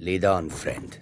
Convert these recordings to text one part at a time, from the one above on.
Lead on, friend.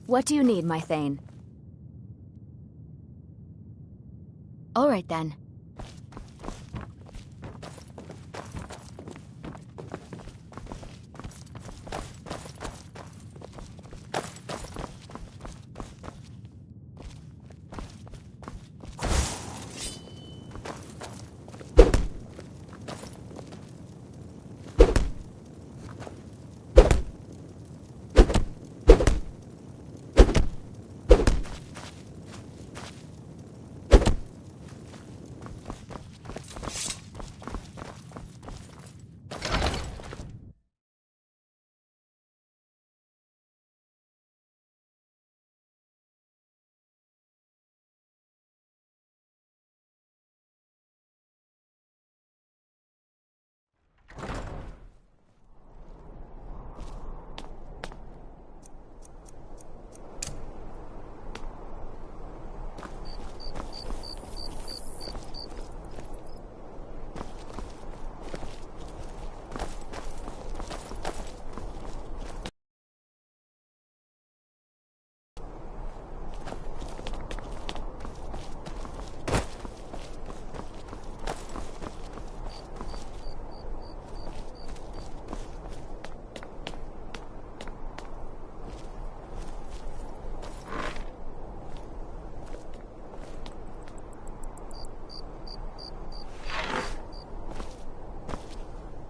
What do you need, my Thane? All right, then.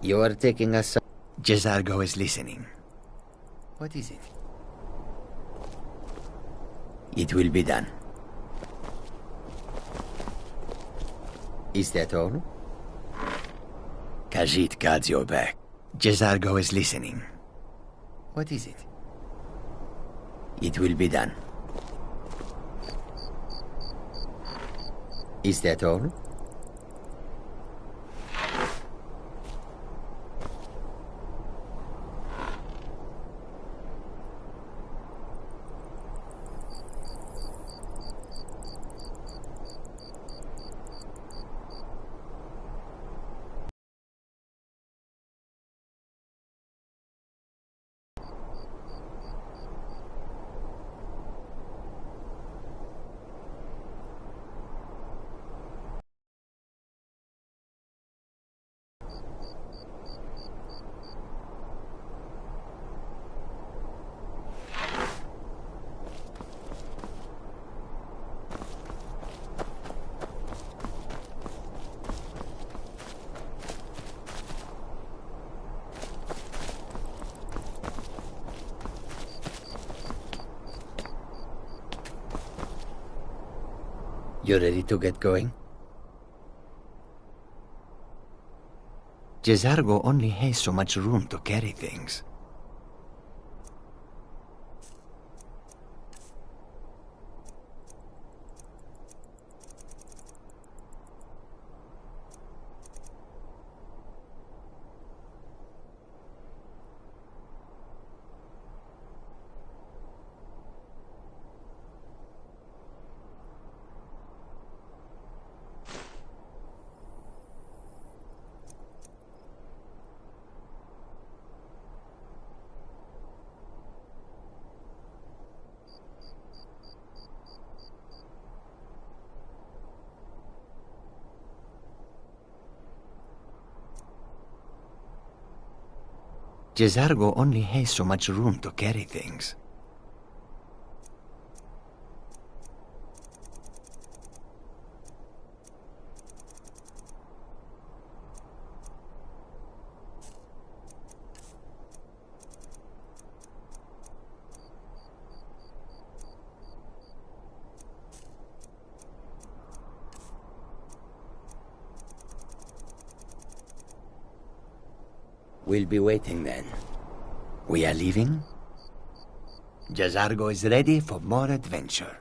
You are taking us... Jezargo is listening. What is it? It will be done. Is that all? Khajiit guards your back. Jezargo is listening. What is it? It will be done. Is that all? You ready to get going? Jezargo only has so much room to carry things. Jezargo only has so much room to carry things. We'll be waiting then. We are leaving? Jezargo is ready for more adventure.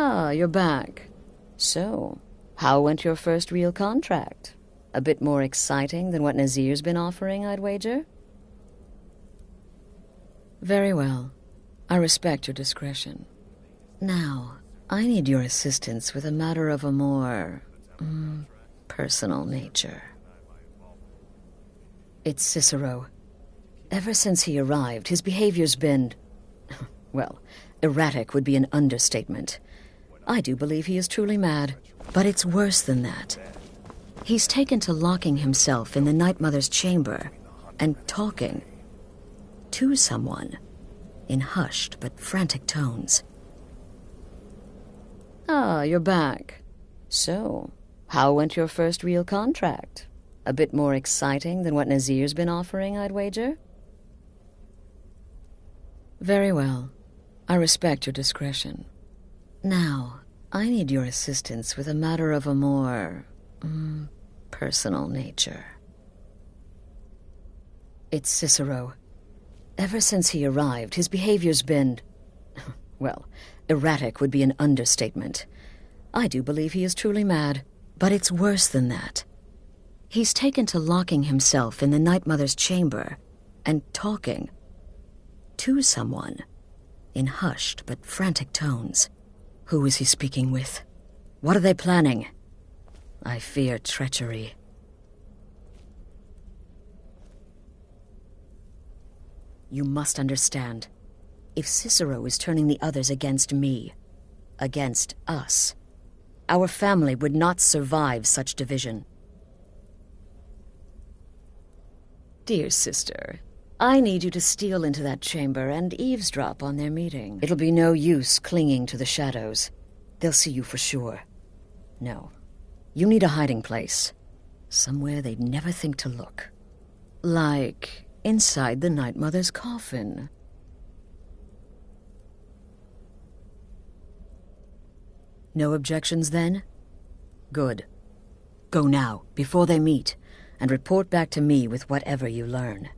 Ah, you're back. So, how went your first real contract? A bit more exciting than what Nazir's been offering, I'd wager? Very well. I respect your discretion. Now, I need your assistance with a matter of a more personal nature. It's Cicero. Ever since he arrived, his behavior's been, well, erratic would be an understatement. I do believe he is truly mad, but it's worse than that. He's taken to locking himself in the Night Mother's chamber and talking to someone in hushed but frantic tones. Ah, you're back. So, how went your first real contract? A bit more exciting than what Nazir's been offering, I'd wager? Very well. I respect your discretion. Now, I need your assistance with a matter of a more personal nature. It's Cicero. Ever since he arrived, his behavior's been, well, erratic would be an understatement. I do believe he is truly mad, but it's worse than that. He's taken to locking himself in the Night Mother's chamber and talking to someone in hushed but frantic tones. Who is he speaking with? What are they planning? I fear treachery. You must understand. If Cicero is turning the others against me, against us, our family would not survive such division. Dear sister, I need you to steal into that chamber and eavesdrop on their meeting. It'll be no use clinging to the shadows. They'll see you for sure. No, you need a hiding place. Somewhere they'd never think to look. Like inside the Night Mother's coffin. No objections then? Good. Go now, before they meet, and report back to me with whatever you learn.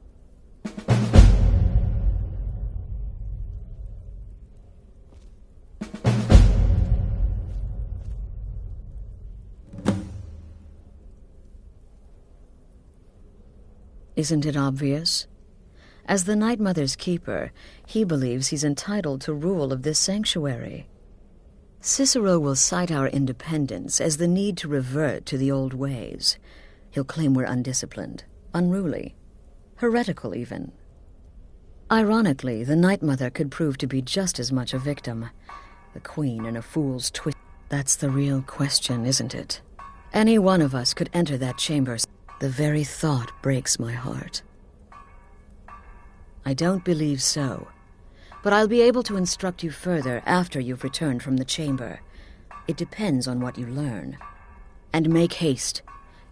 Isn't it obvious? As the Night Mother's keeper, he believes he's entitled to rule of this sanctuary. Cicero will cite our independence as the need to revert to the old ways. He'll claim we're undisciplined, unruly, heretical even. Ironically, the Night Mother could prove to be just as much a victim. The Queen in a fool's twist. That's the real question, isn't it? Any one of us could enter that chamber. The very thought breaks my heart. I don't believe so, but I'll be able to instruct you further after you've returned from the chamber. It depends on what you learn. And make haste.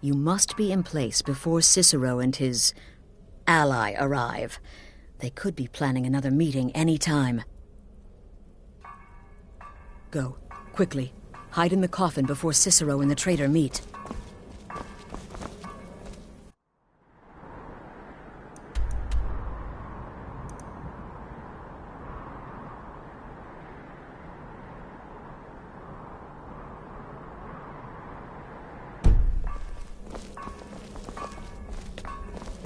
You must be in place before Cicero and his ally arrive. They could be planning another meeting any time. Go, quickly. Hide in the coffin before Cicero and the traitor meet.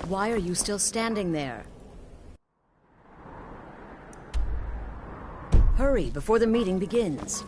Why are you still standing there? Hurry before the meeting begins.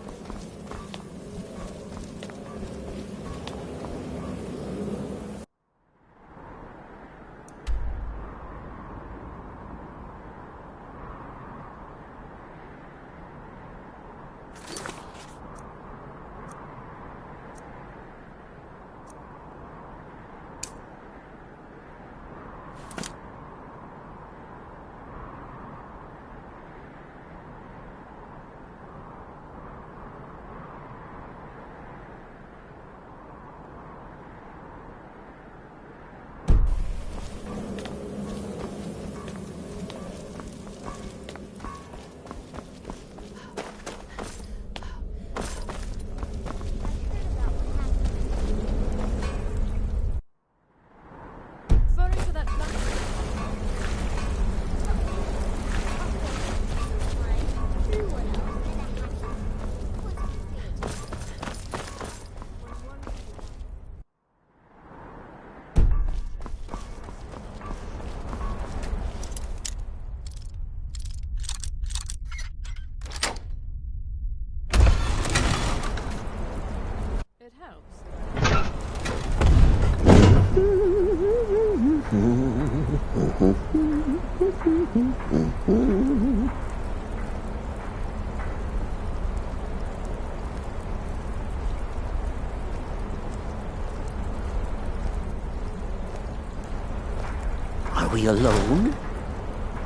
we alone?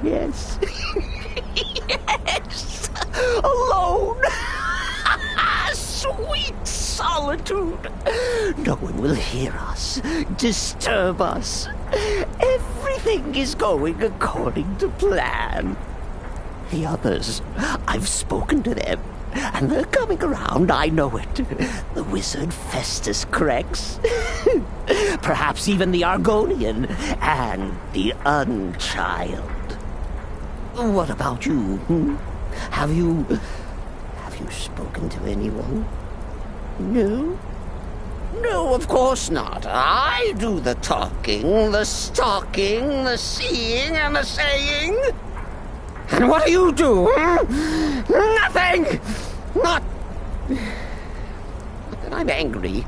Yes. Yes! Alone! Sweet solitude! No one will hear us, disturb us. Everything is going according to plan. The others, I've spoken to them, and they're coming around, I know it. The wizard Festus Crex. Perhaps even the Argonian, and the Unchild. What about you? Have you spoken to anyone? No? No, of course not. I do the talking, the stalking, the seeing, and the saying. And what do you do? Nothing! Not that I'm angry.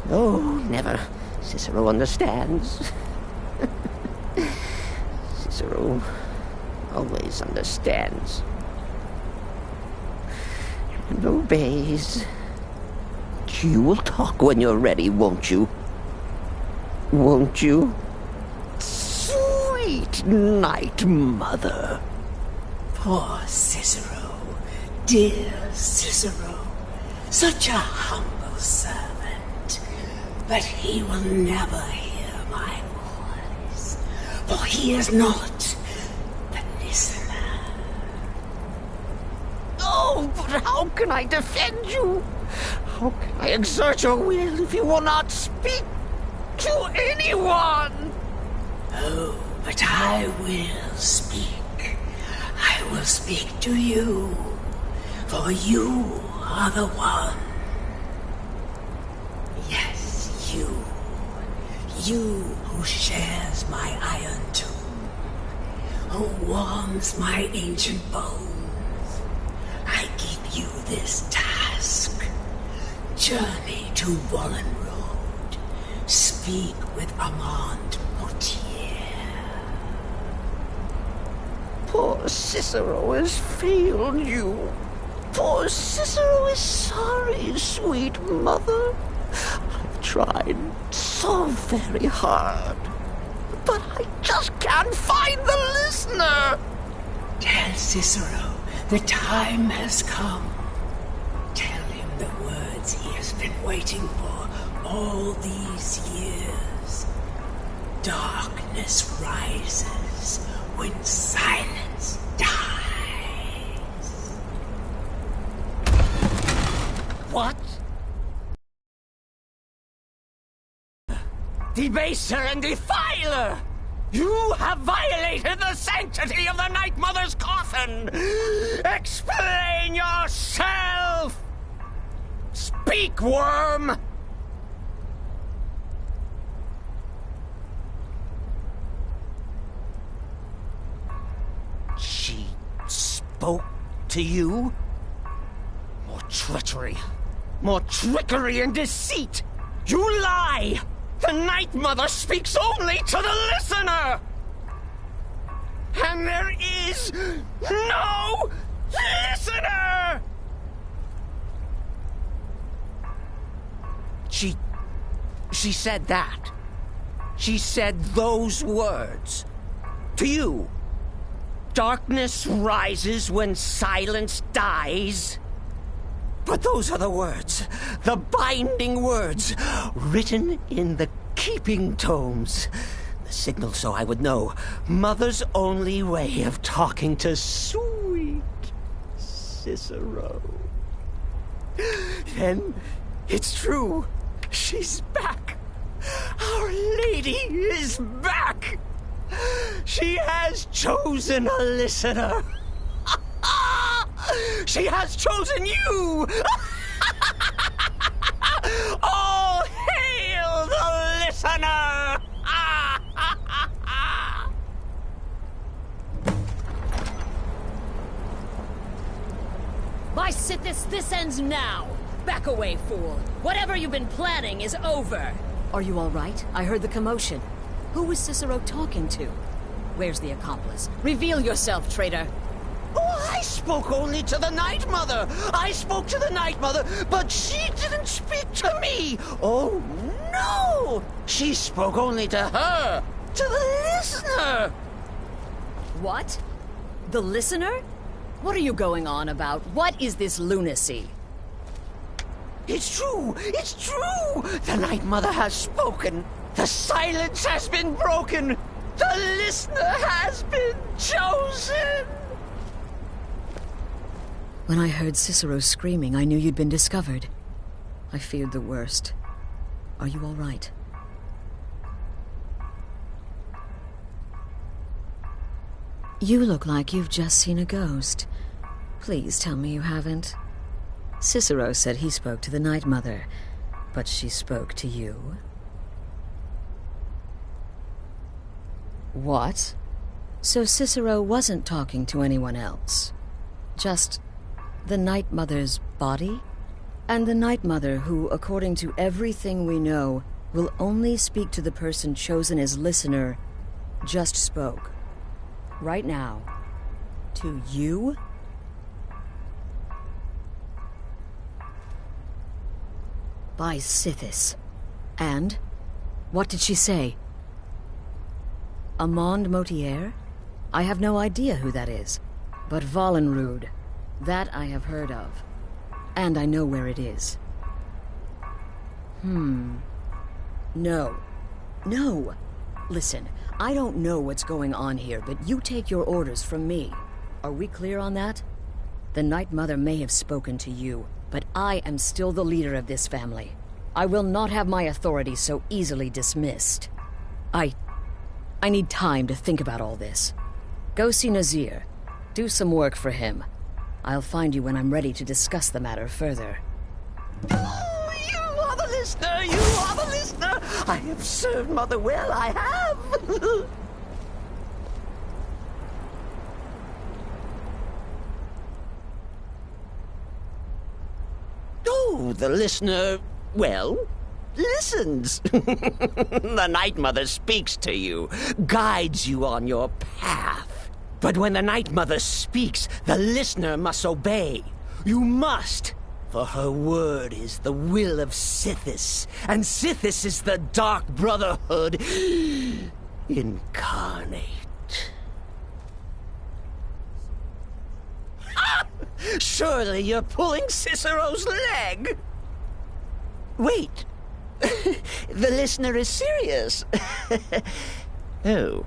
Oh, never. Cicero understands. Cicero always understands. And obeys. You will talk when you're ready, won't you? Won't you? Sweet night, Mother. Poor Cicero, dear Cicero, such a humble servant, but he will never hear my voice, for he is not the listener. Oh, but how can I defend you? How can I exert your will if you will not speak to anyone? Oh, but I will speak. I will speak to you, for you are the one. Yes, you. You who shares my iron tomb, who warms my ancient bones. I give you this task. Journey to Wallen Road. Speak with Armand Mortier. Poor Cicero has failed you. Poor Cicero is sorry, sweet mother. I've tried so very hard, but I just can't find the listener. Tell Cicero the time has come. Tell him the words he has been waiting for all these years. Darkness rises when silence dies. What? Debaser and defiler! You have violated the sanctity of the Night Mother's coffin! Explain yourself! Speak, worm! She spoke to you? More treachery. More trickery and deceit! You lie! The Night Mother speaks only to the listener! And there is no listener! She said that. She said those words. To you. Darkness rises when silence dies. But those are the words, the binding words, written in the keeping tomes. The signal so I would know. Mother's only way of talking to sweet Cicero. Then it's true. She's back. Our Lady is back. She has chosen a listener. She has chosen you! All hail the listener! By Sithis, this ends now! Back away, fool! Whatever you've been planning is over! Are you all right? I heard the commotion. Who was Cicero talking to? Where's the accomplice? Reveal yourself, traitor! Oh, I spoke only to the Night Mother. I spoke to the Night Mother, but she didn't speak to me. Oh, no! She spoke only to her, to the listener. What? The listener? What are you going on about? What is this lunacy? It's true! It's true! The Night Mother has spoken! The silence has been broken! The listener has been chosen! When I heard Cicero screaming, I knew you'd been discovered. I feared the worst. Are you all right? You look like you've just seen a ghost. Please tell me you haven't. Cicero said he spoke to the Night Mother, but she spoke to you. What? So Cicero wasn't talking to anyone else? Just the Night Mother's body? And the Night Mother who, according to everything we know, will only speak to the person chosen as listener, just spoke. Right now. To you? By Sithis. And? What did she say? Amand Motier? I have no idea who that is. But Valenrud, that I have heard of. And I know where it is. No. No! Listen, I don't know what's going on here, but you take your orders from me. Are we clear on that? The Night Mother may have spoken to you, but I am still the leader of this family. I will not have my authority so easily dismissed. I need time to think about all this. Go see Nazir. Do some work for him. I'll find you when I'm ready to discuss the matter further. Oh, you are the listener! You are the listener! I have served Mother well, I have! Oh, the listener, well, listens. The Night Mother speaks to you, guides you on your path. But when the Night Mother speaks, the listener must obey. You must, for her word is the will of Sithis, and Sithis is the Dark Brotherhood incarnate. Surely you're pulling Cicero's leg. Wait. The listener is serious. Oh.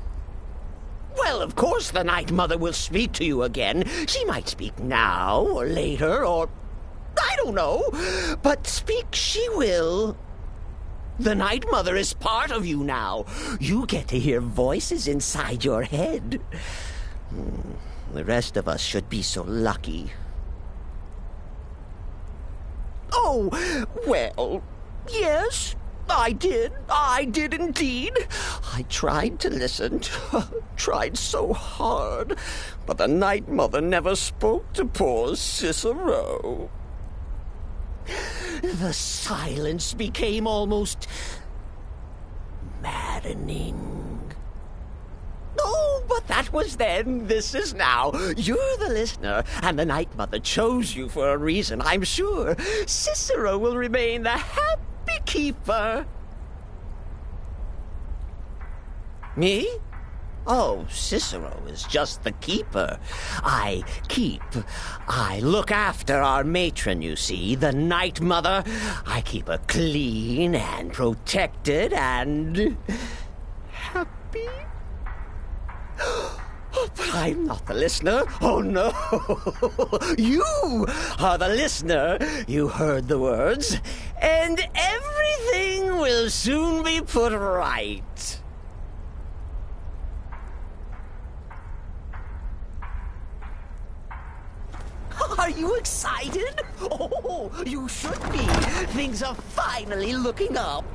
Well, of course the Night Mother will speak to you again. She might speak now, or later, or... I don't know. But speak she will. The Night Mother is part of you now. You get to hear voices inside your head. The rest of us should be so lucky. Oh, well, yes, I did. I did indeed. I tried to listen, tried so hard, but the Night Mother never spoke to poor Cicero. The silence became almost maddening. Oh, but that was then. This is now. You're the listener, and the Night Mother chose you for a reason, I'm sure. Cicero will remain the happy keeper. Me? Oh, Cicero is just the keeper. I look after our matron, you see, the Night Mother. I keep her clean and protected and happy. But I'm not the listener. Oh, no. You are the listener. You heard the words. And everything will soon be put right. Are you excited? Oh, you should be. Things are finally looking up.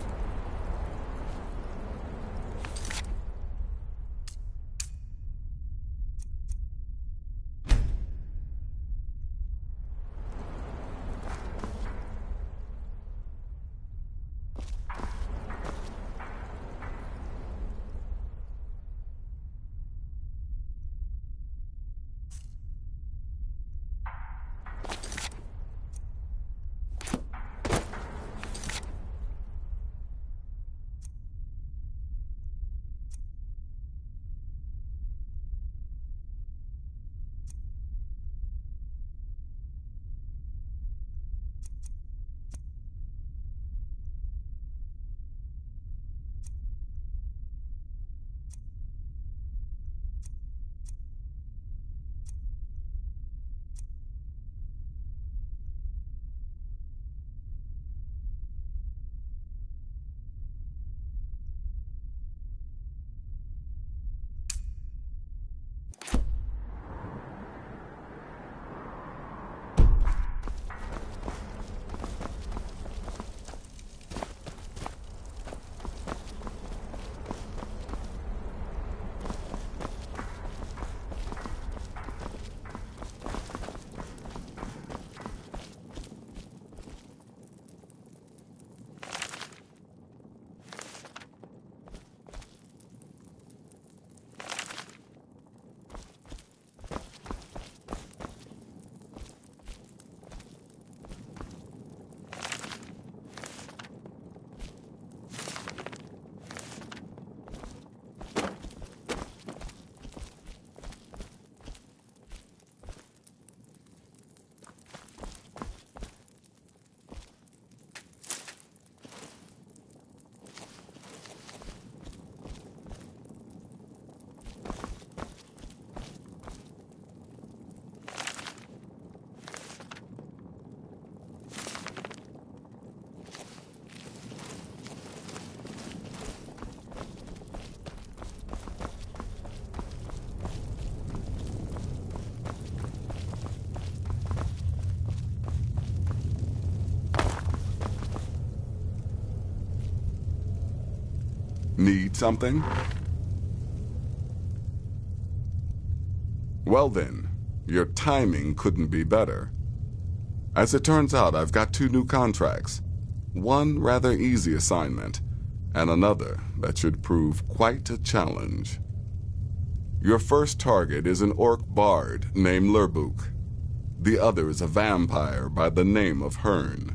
Need something? Well then, your timing couldn't be better. As it turns out, I've got 2 new contracts. One rather easy assignment, and another that should prove quite a challenge. Your first target is an orc bard named Lerbuk. The other is a vampire by the name of Hearn.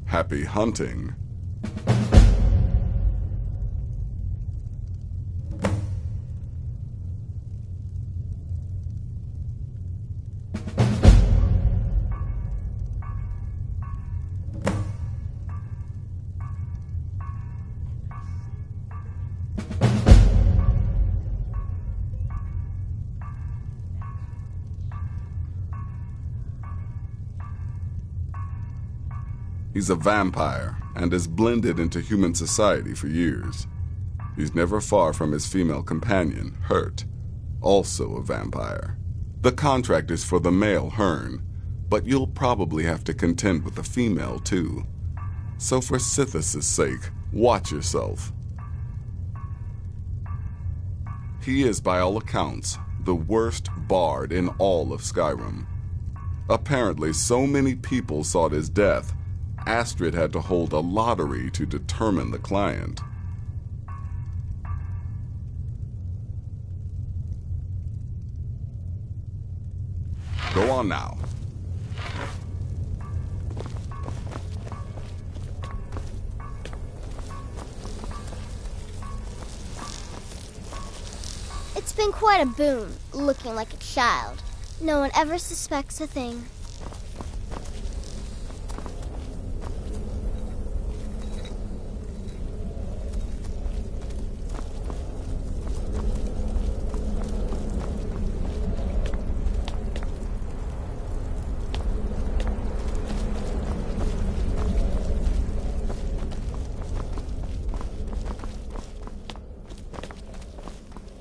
Happy hunting. He's a vampire and has blended into human society for years. He's never far from his female companion, Hurt, also a vampire. The contract is for the male Hearn, but you'll probably have to contend with the female too. So for Sithis' sake, watch yourself. He is, by all accounts, the worst bard in all of Skyrim. Apparently, so many people sought his death, Astrid had to hold a lottery to determine the client. Go on now. It's been quite a boon, looking like a child. No one ever suspects a thing.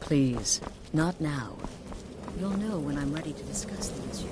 Please, not now. You'll know when I'm ready to discuss the issue.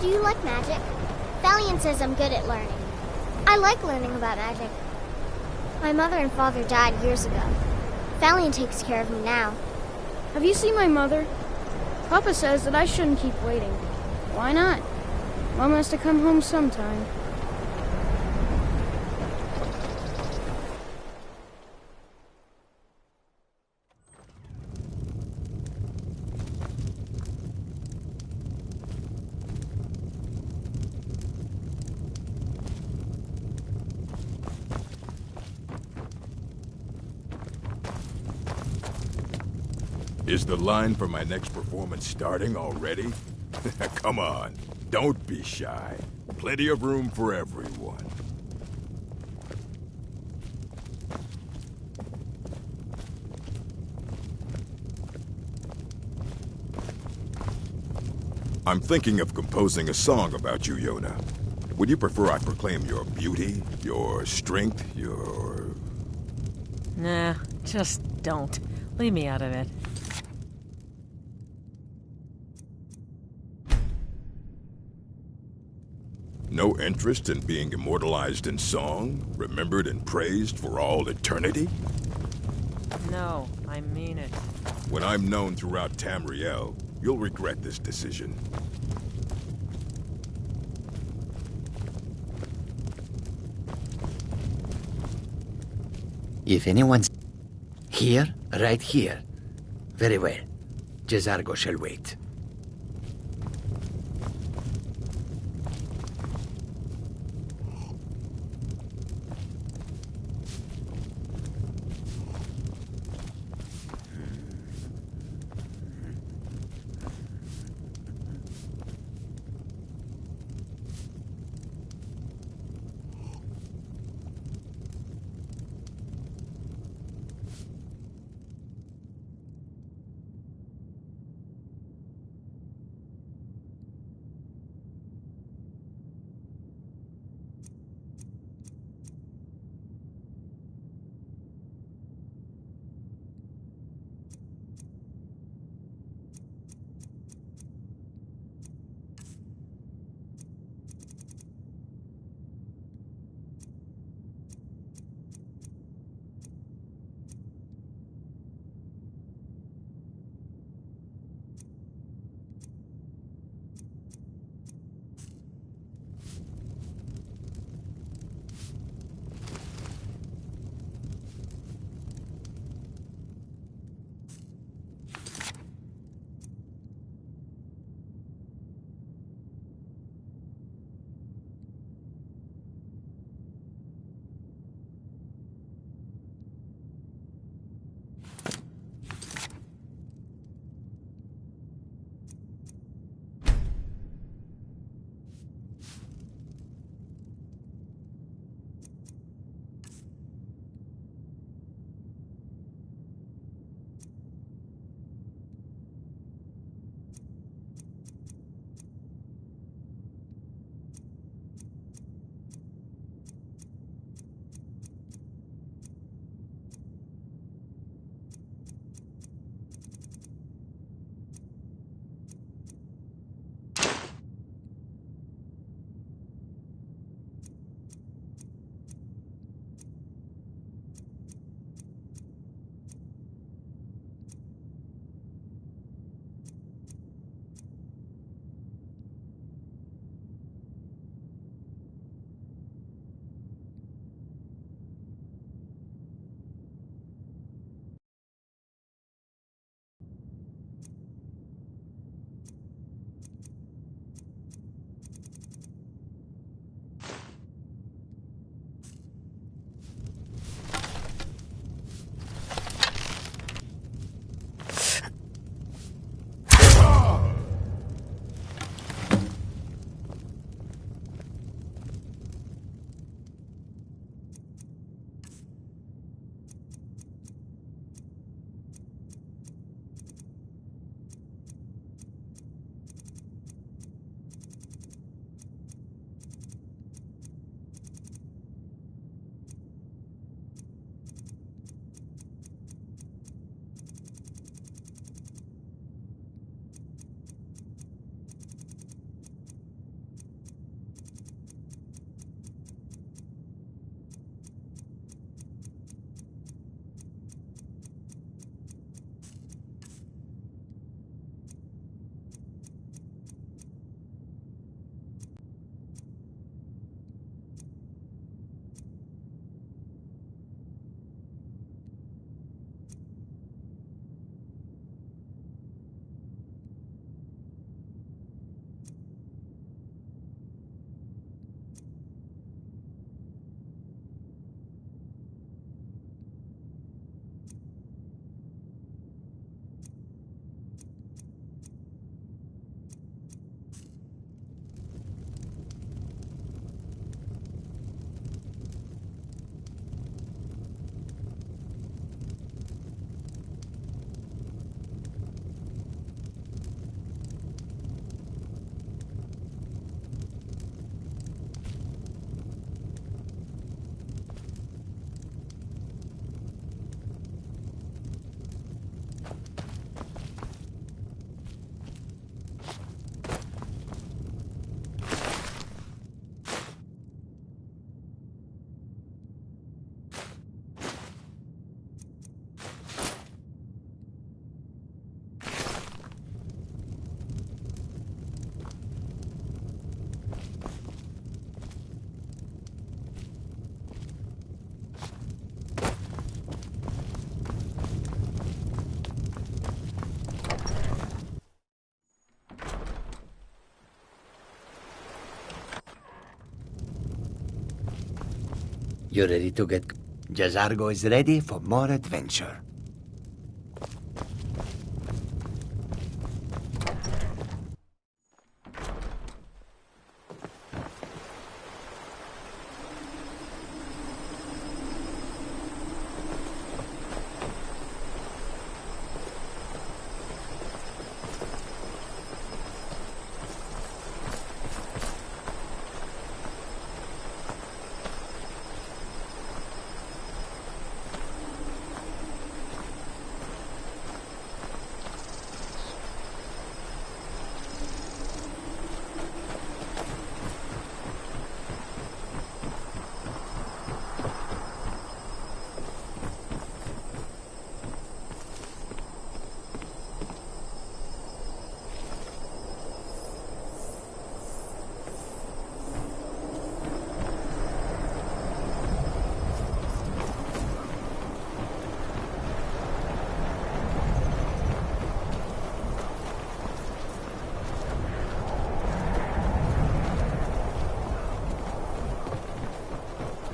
Do you like magic? Valiant says I'm good at learning. I like learning about magic. My mother and father died years ago. Valiant takes care of me now. Have you seen my mother? Papa says that I shouldn't keep waiting. Why not? Mom has to come home sometime. Is the line for my next performance starting already? Come on, don't be shy. Plenty of room for everyone. I'm thinking of composing a song about you, Yona. Would you prefer I proclaim your beauty, your strength, your... Nah, just don't. Leave me out of it. No interest in being immortalized in song, remembered and praised for all eternity? No, I mean it. When I'm known throughout Tamriel, you'll regret this decision. If anyone's... Here? Right here. Very well. Jezargo shall wait. You ready to get... Jazargo is ready for more adventure.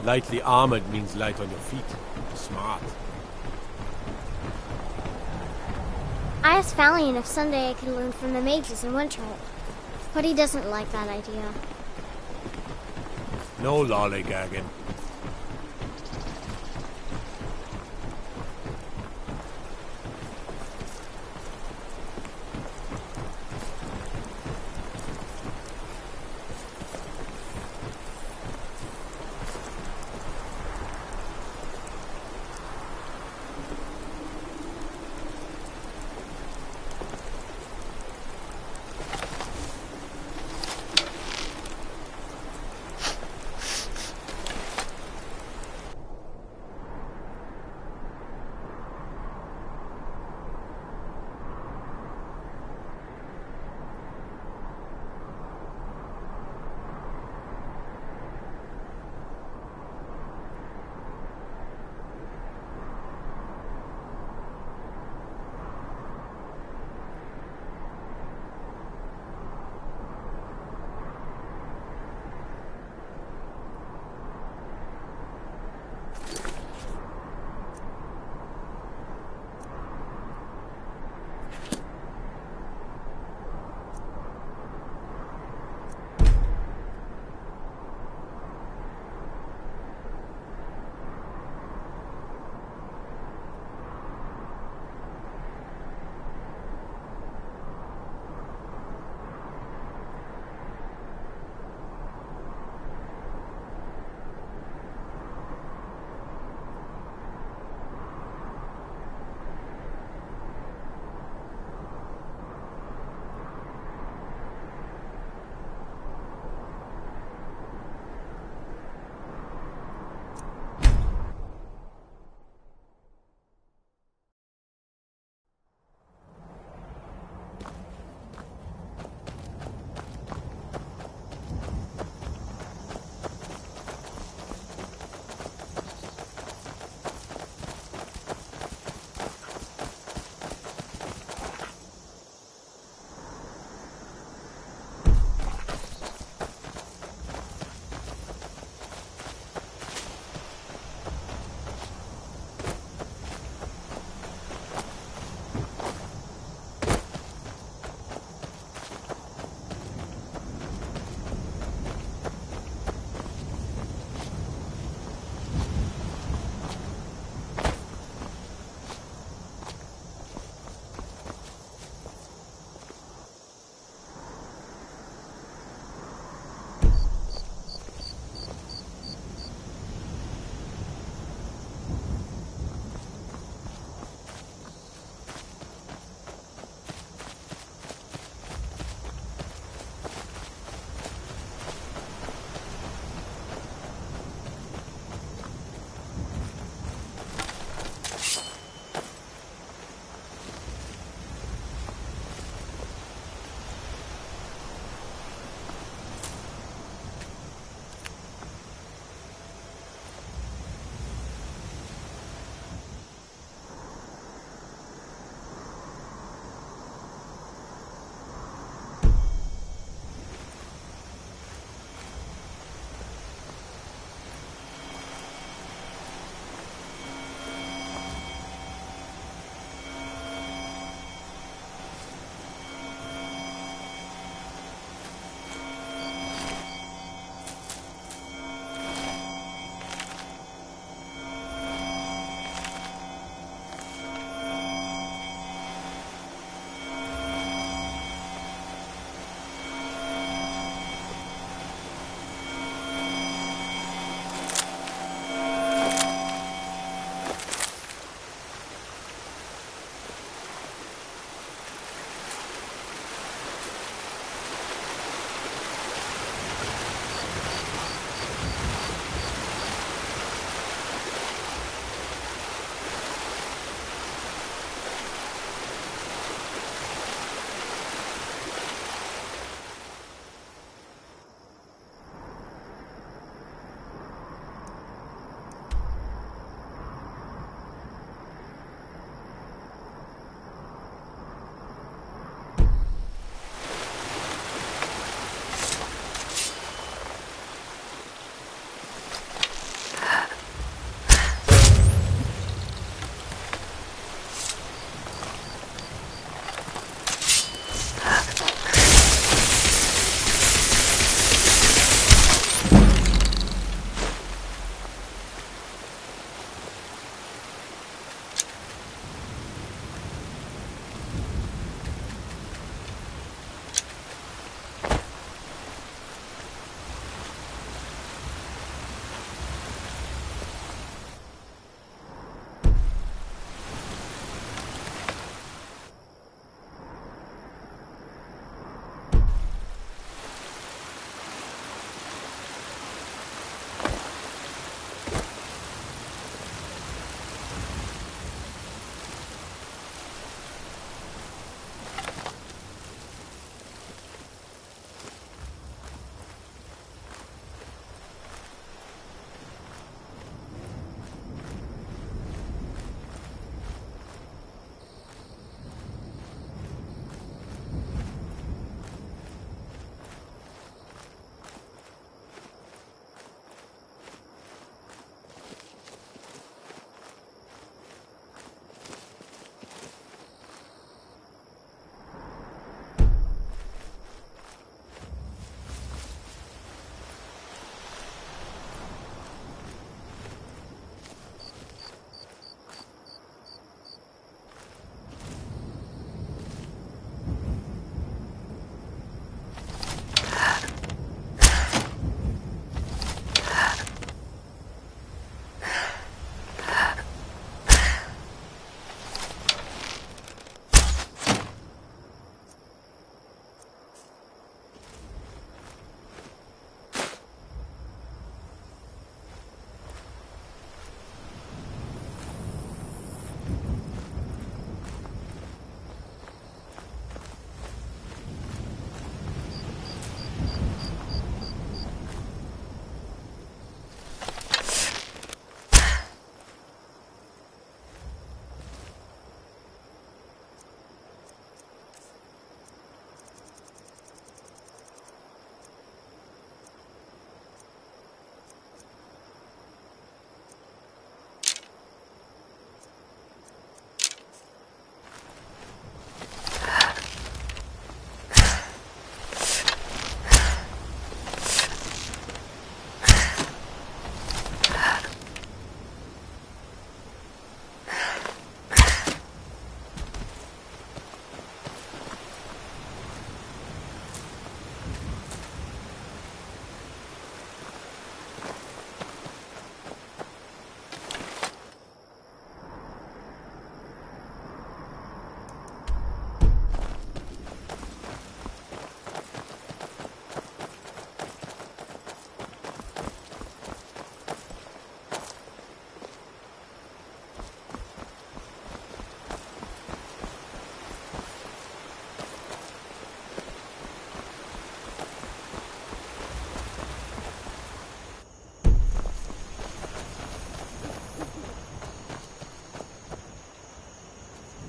Lightly armored means light on your feet. Smart. I asked Valiant if someday I could learn from the mages in Winterhold, but he doesn't like that idea. No lollygagging.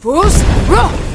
fools! Roll!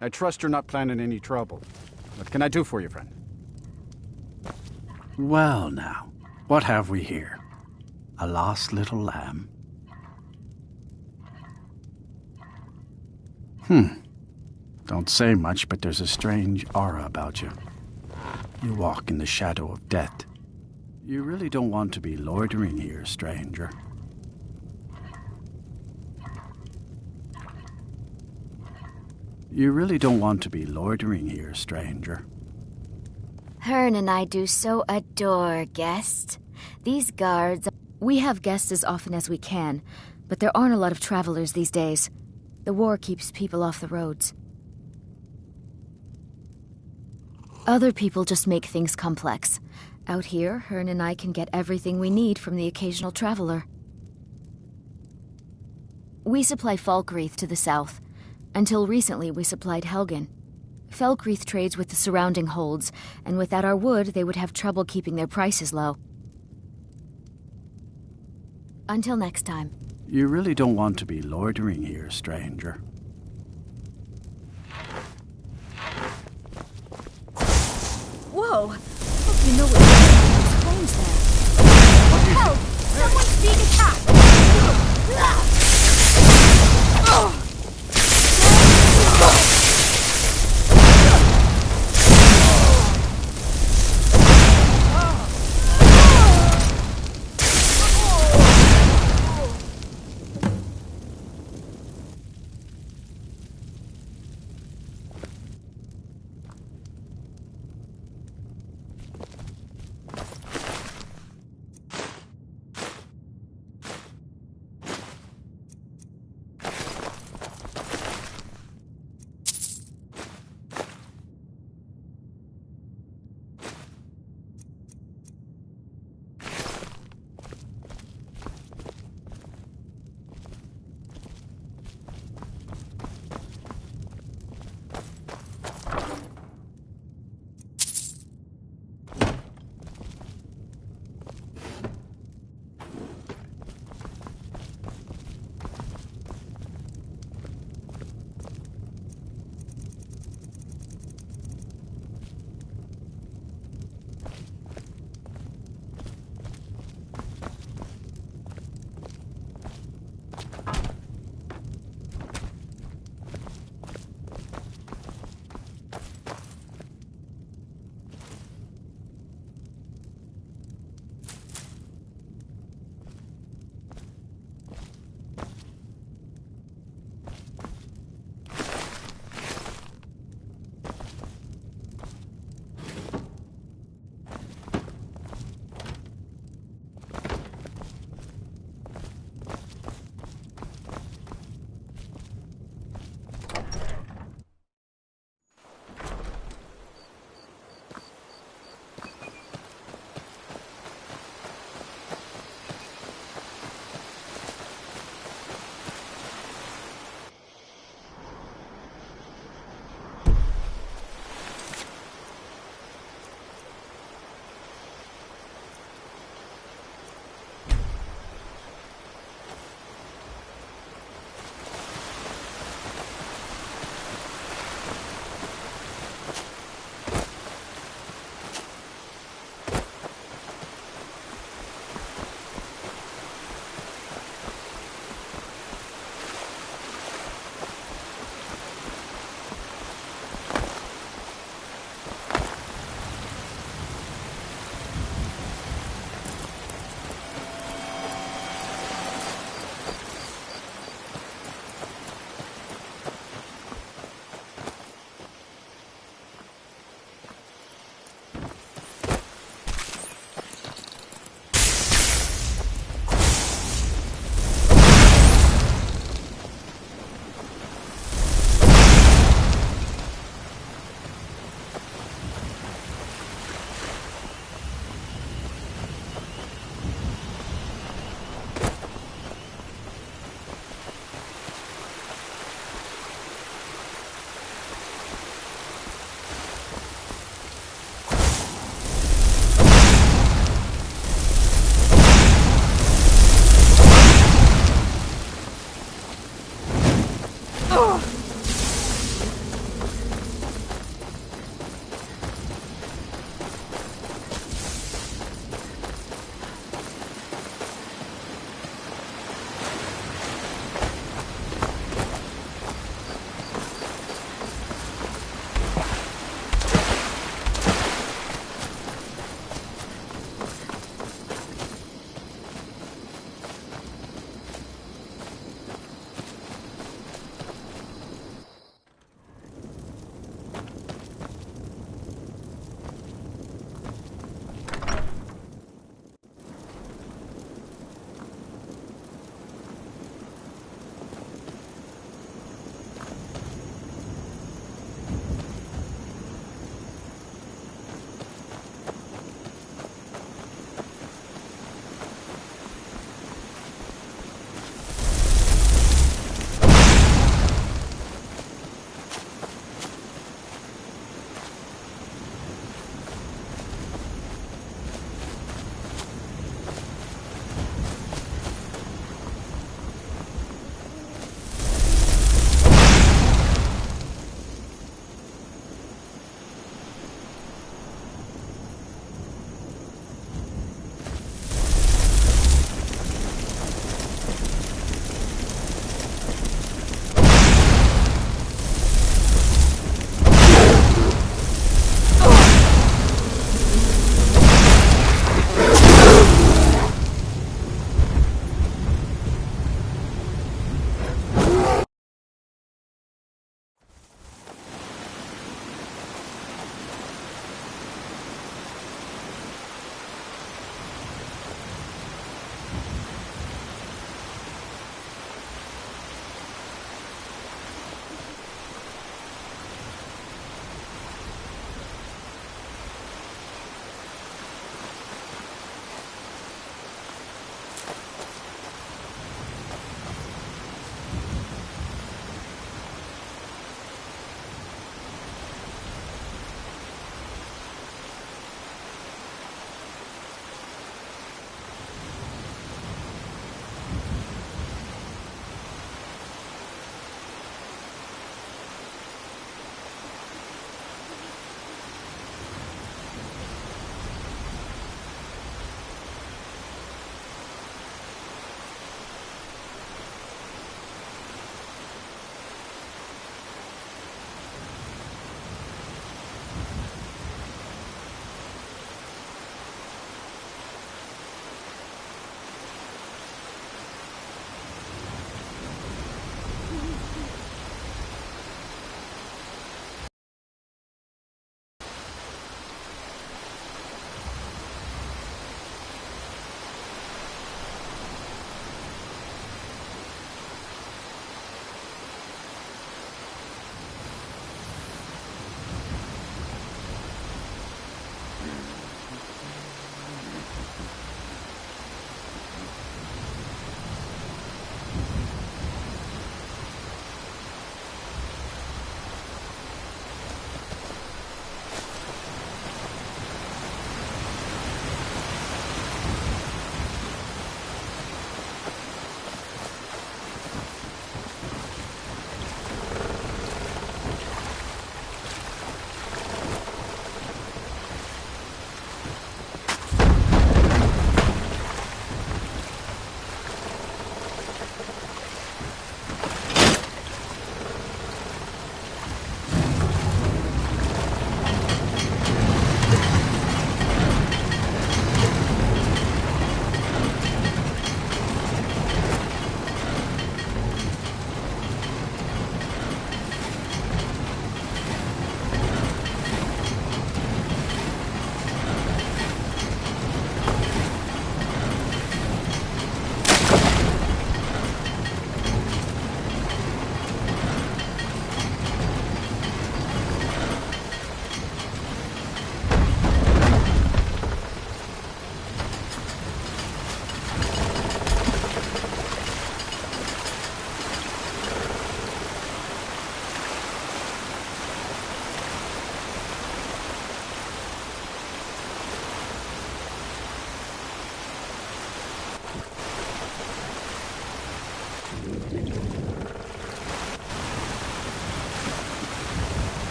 I trust you're not planning any trouble. What can I do for you, friend? Well now, what have we here? A lost little lamb? Don't say much, but there's a strange aura about you. You walk in the shadow of death. You really don't want to be loitering here, stranger. You really don't want to be loitering here, stranger. Hearn and I do so adore guests. These guards... We have guests as often as we can, but there aren't a lot of travelers these days. The war keeps people off the roads. Other people just make things complex. Out here, Hearn and I can get everything we need from the occasional traveler. We supply Falkreath to the south. Until recently, we supplied Helgen. Falkreath trades with the surrounding holds, and without our wood, they would have trouble keeping their prices low. Until next time. You really don't want to be loitering here, stranger. Whoa! Hope you know what those flames there. Help! Someone's being attacked!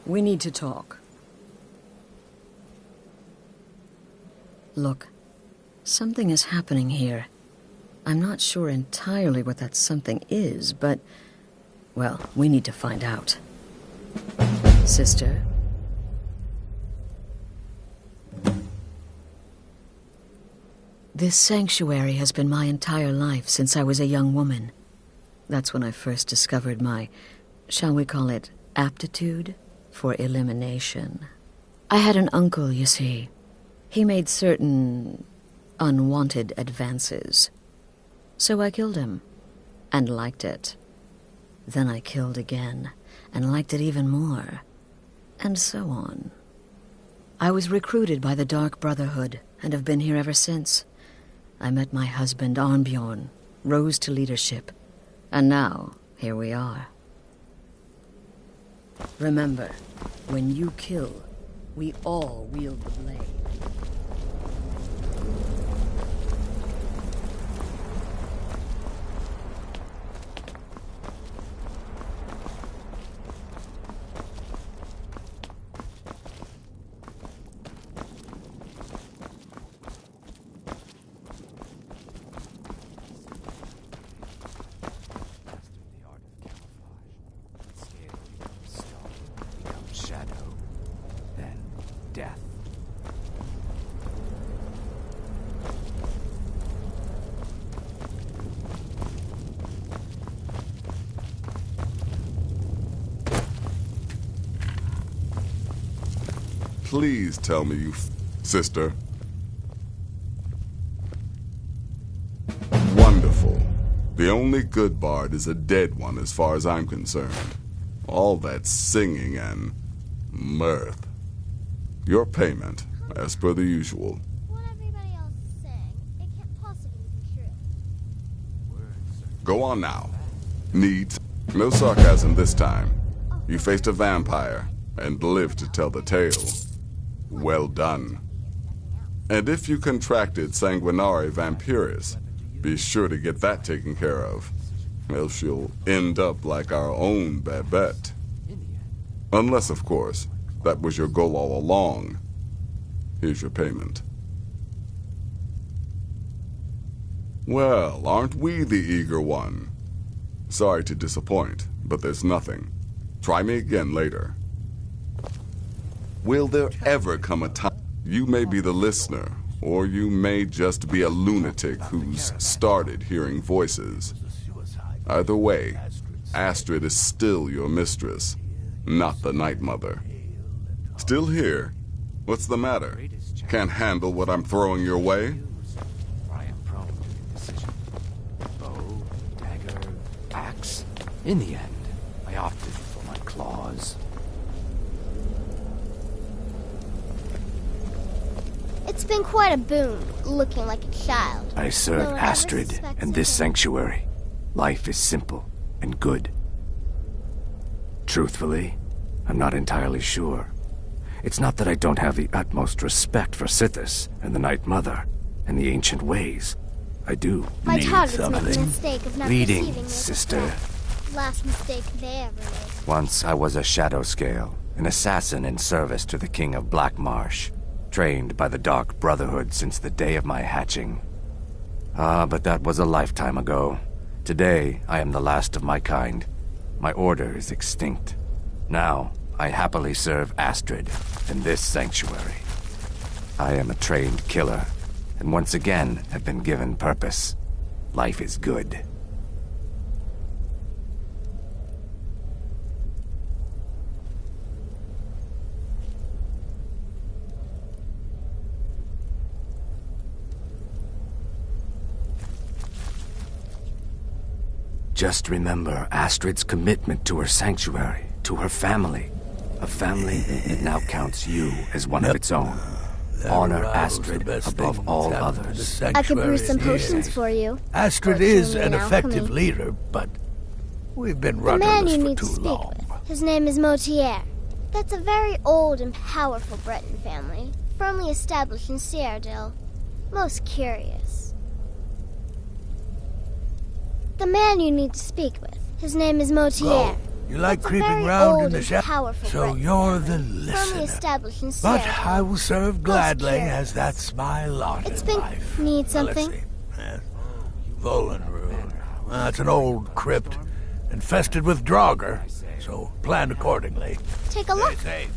We need to talk. Look, something is happening here. I'm not sure entirely what that something is, but... well, we need to find out. Sister? This sanctuary has been my entire life since I was a young woman. That's when I first discovered my, shall we call it, aptitude for elimination. I had an uncle, you see. He made certain unwanted advances. So I killed him, and liked it. Then I killed again, and liked it even more, and so on. I was recruited by the Dark Brotherhood, and have been here ever since. I met my husband, Arnbjorn, rose to leadership, and now, here we are. Remember, when you kill, we all wield the blade. Please tell me sister. Wonderful. The only good bard is a dead one as far as I'm concerned. All that singing and mirth. Your payment, as per the usual. What everybody else is saying, it can't possibly be true. Go on now. Needs. No sarcasm this time. You faced a vampire and lived to tell the tale. Well done. And if you contracted sanguinare vampiris, be sure to get that taken care of. Else you'll end up like our own Babette. Unless, of course, that was your goal all along. Here's your payment. Well, aren't we the eager one? Sorry to disappoint, but there's nothing. Try me again later. Will there ever come a time you may be the listener, or you may just be a lunatic who's started hearing voices? Either way, Astrid is still your mistress, not the Night Mother. Still here? What's the matter? Can't handle what I'm throwing your way? I am prone to indecision. Bow, dagger, axe. In the end, I opted for my claws. It's been quite a boon, looking like a child. I serve No one ever Astrid suspects and me. this sanctuary. Life is simple and good. Truthfully, I'm not entirely sure. It's not that I don't have the utmost respect for Sithis and the Night Mother and the ancient ways. I do. My Need targets made the something. mistake of not Leading, perceiving me as a sister. threat. Last mistake they ever made. Once I was a Shadow Scale, an assassin in service to the King of Black Marsh, trained by the Dark Brotherhood since the day of my hatching. But that was a lifetime ago. Today, I am the last of my kind. My order is extinct. Now, I happily serve Astrid in this sanctuary. I am a trained killer, and once again have been given purpose. Life is good. Just remember Astrid's commitment to her sanctuary, to her family. A family that now counts you as one of its own. Honor Astrid above all others. I could brew some potions for you. Astrid Or is train an me in effective alchemy. leader, but we've been The man rudderless you for need too to speak long. with. His name is Motier. That's a very old and powerful Breton family, firmly established in Cyrodiil. Most curious. The man you need to speak with. His name is Motier. You like That's a creeping very round in old the and shadows. powerful So bread you're the firmly listener. established in But Sierra. I will serve gladly, curious. as that's my lot It's in been... life. Need Now, let's something? see. Volenrud. That's an old crypt, infested with Draugr, so plan accordingly. Take a look. Stay safe.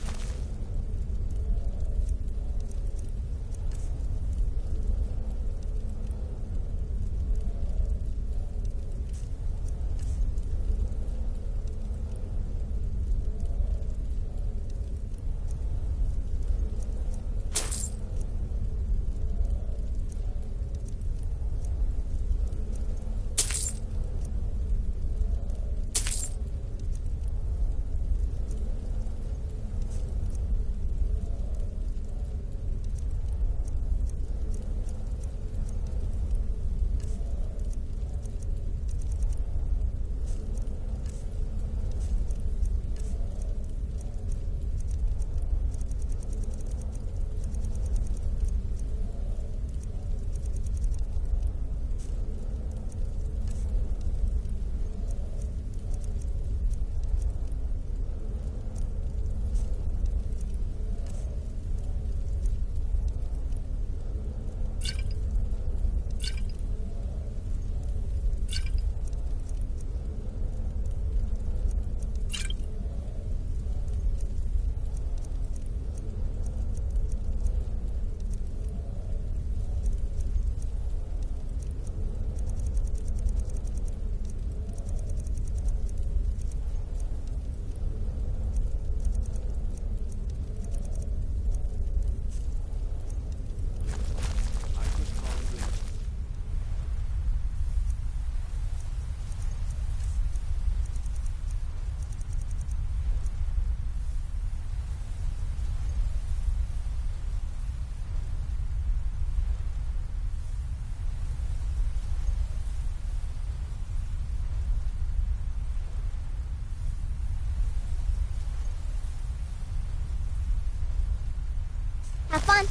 Have fun.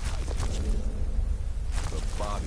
The body.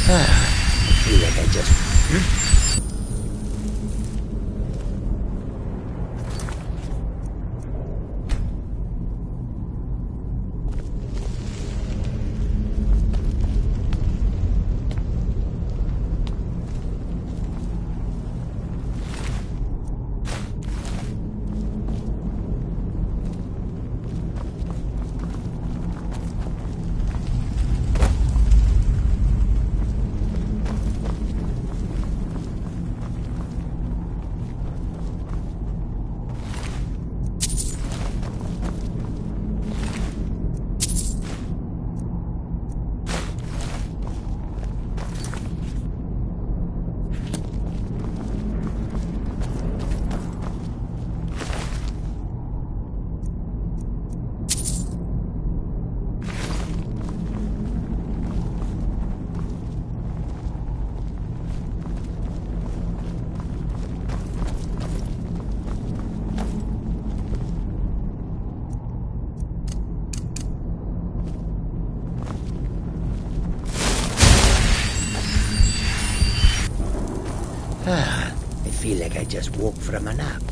I feel like I just... I feel like I just woke from a nap.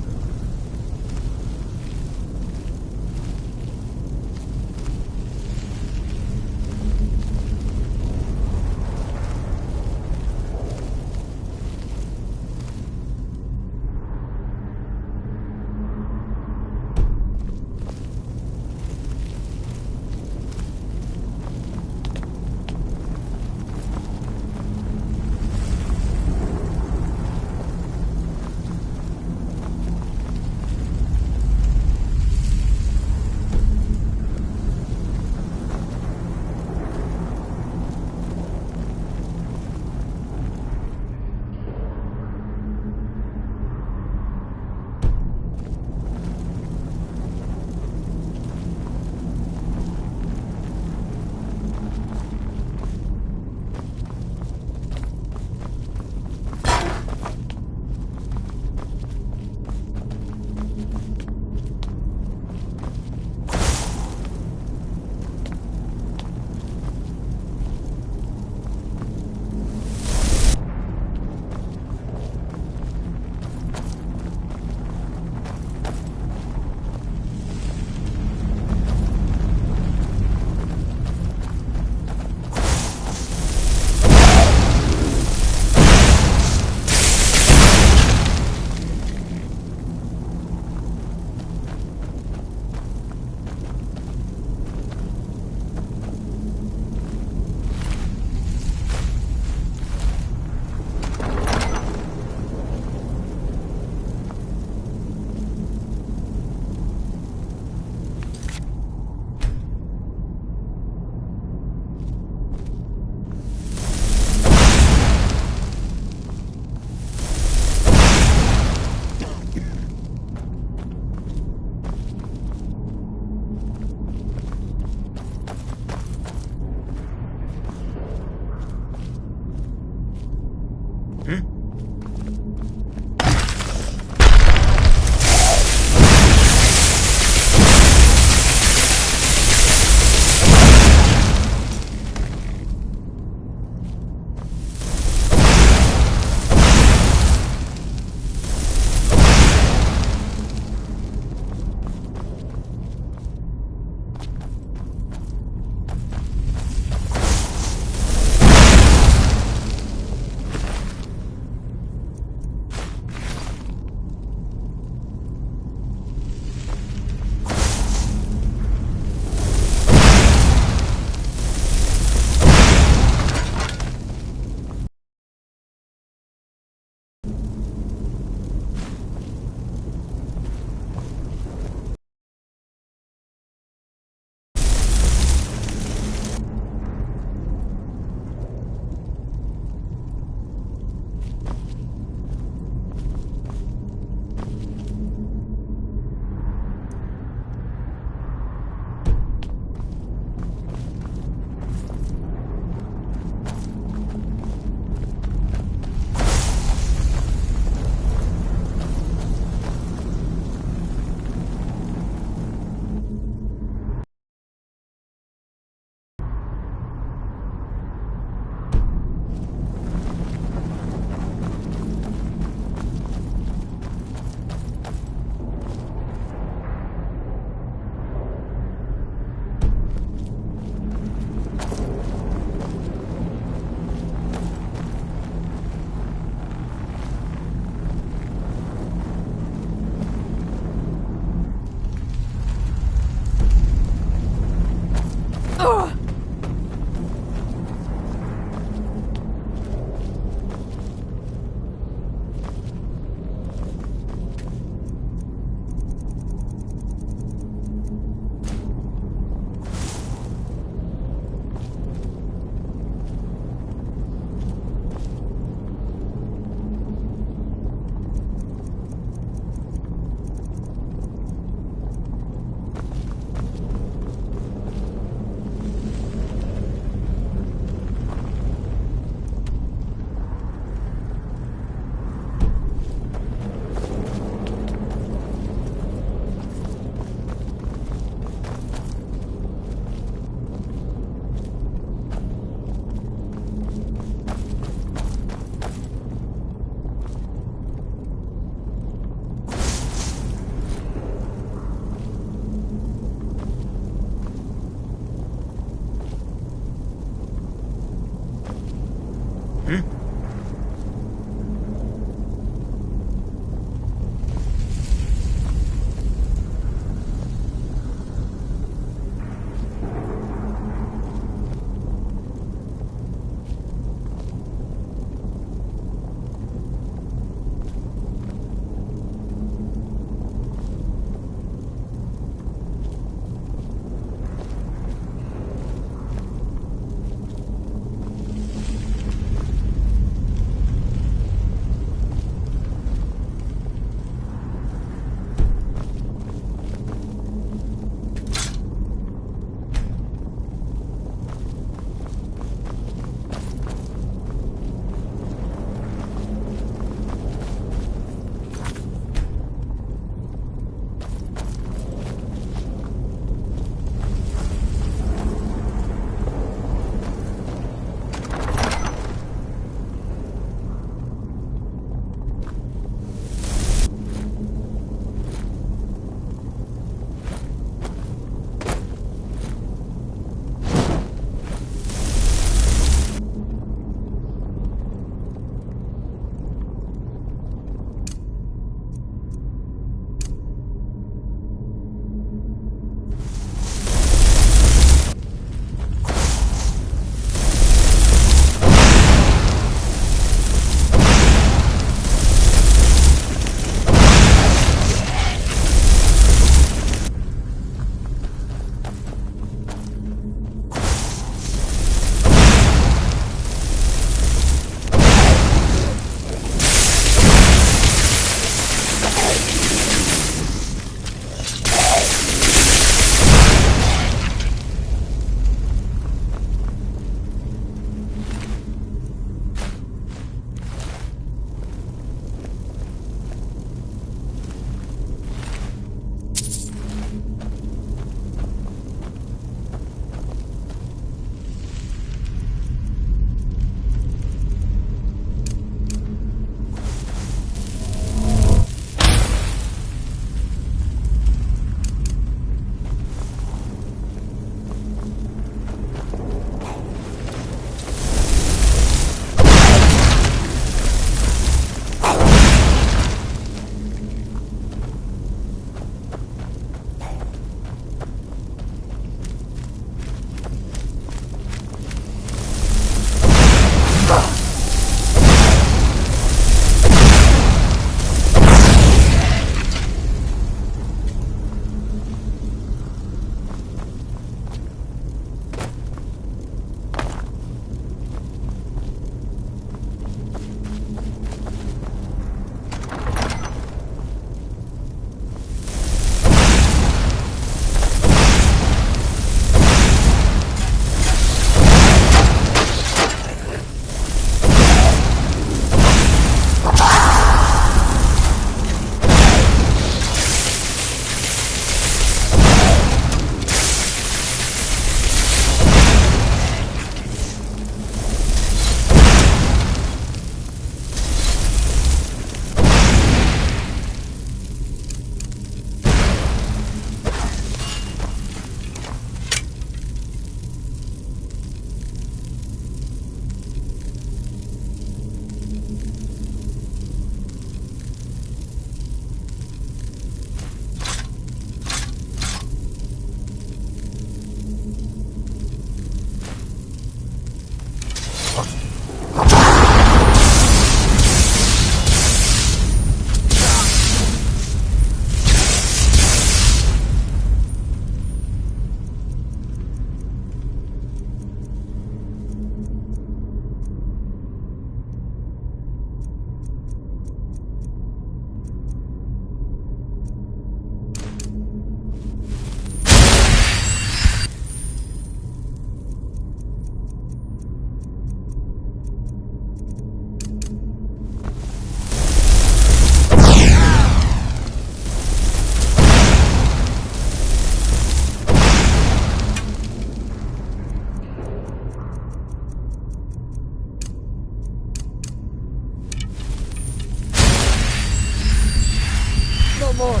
more.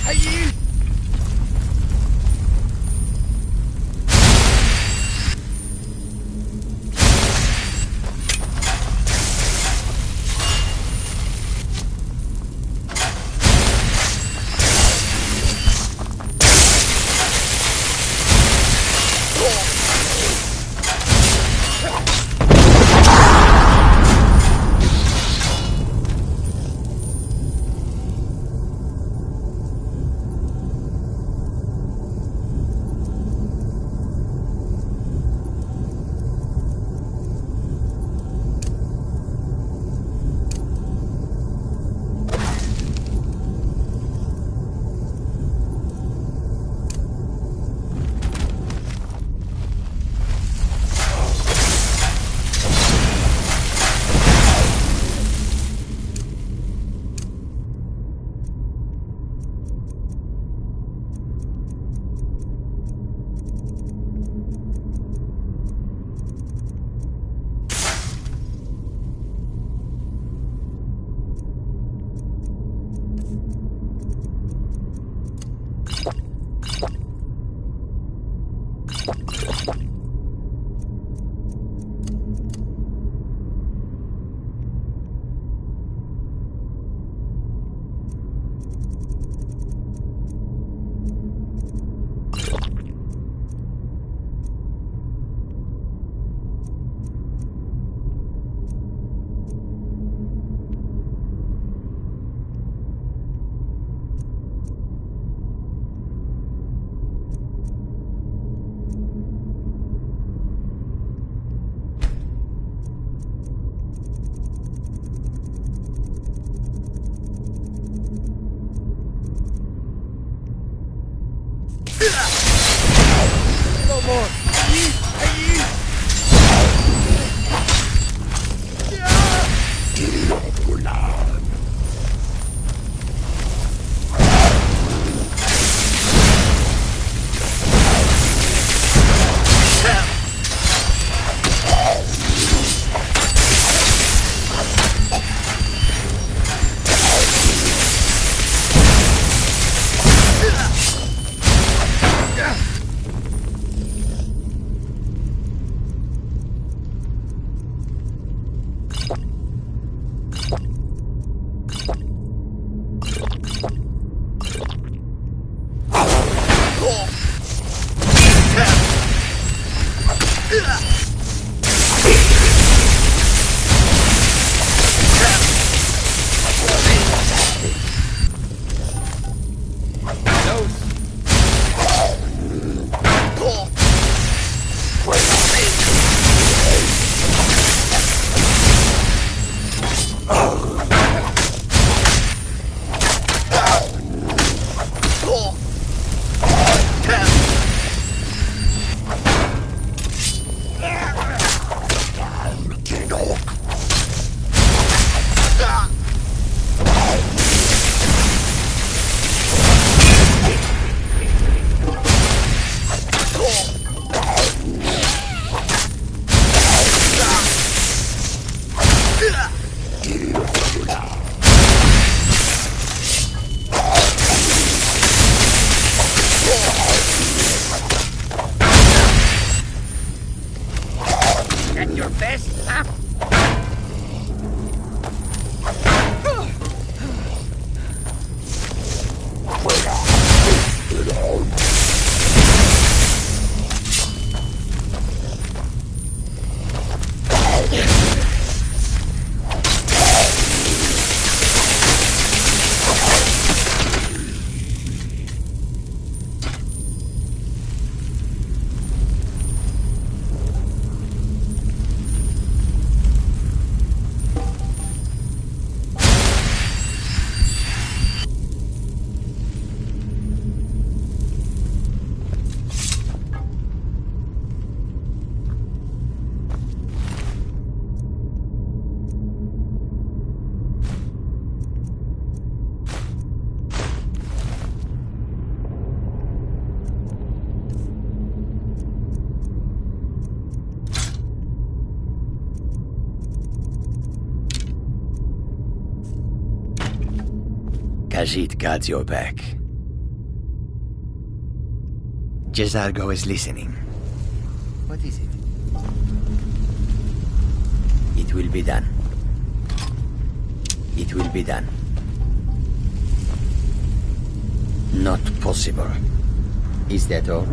Hey you! more. Khajiit guards your back. Jezargo is listening. What is it? It will be done. It will be done. Not possible. Is that all?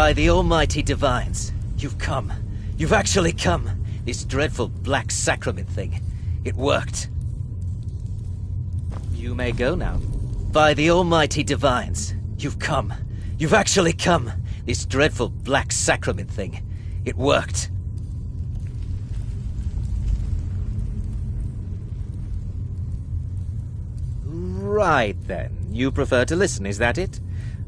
By the almighty divines, you've come. You've actually come. This dreadful black sacrament thing. It worked. You may go now. By the almighty divines, you've come. You've actually come. This dreadful black sacrament thing. It worked. Right then. You prefer to listen, is that it?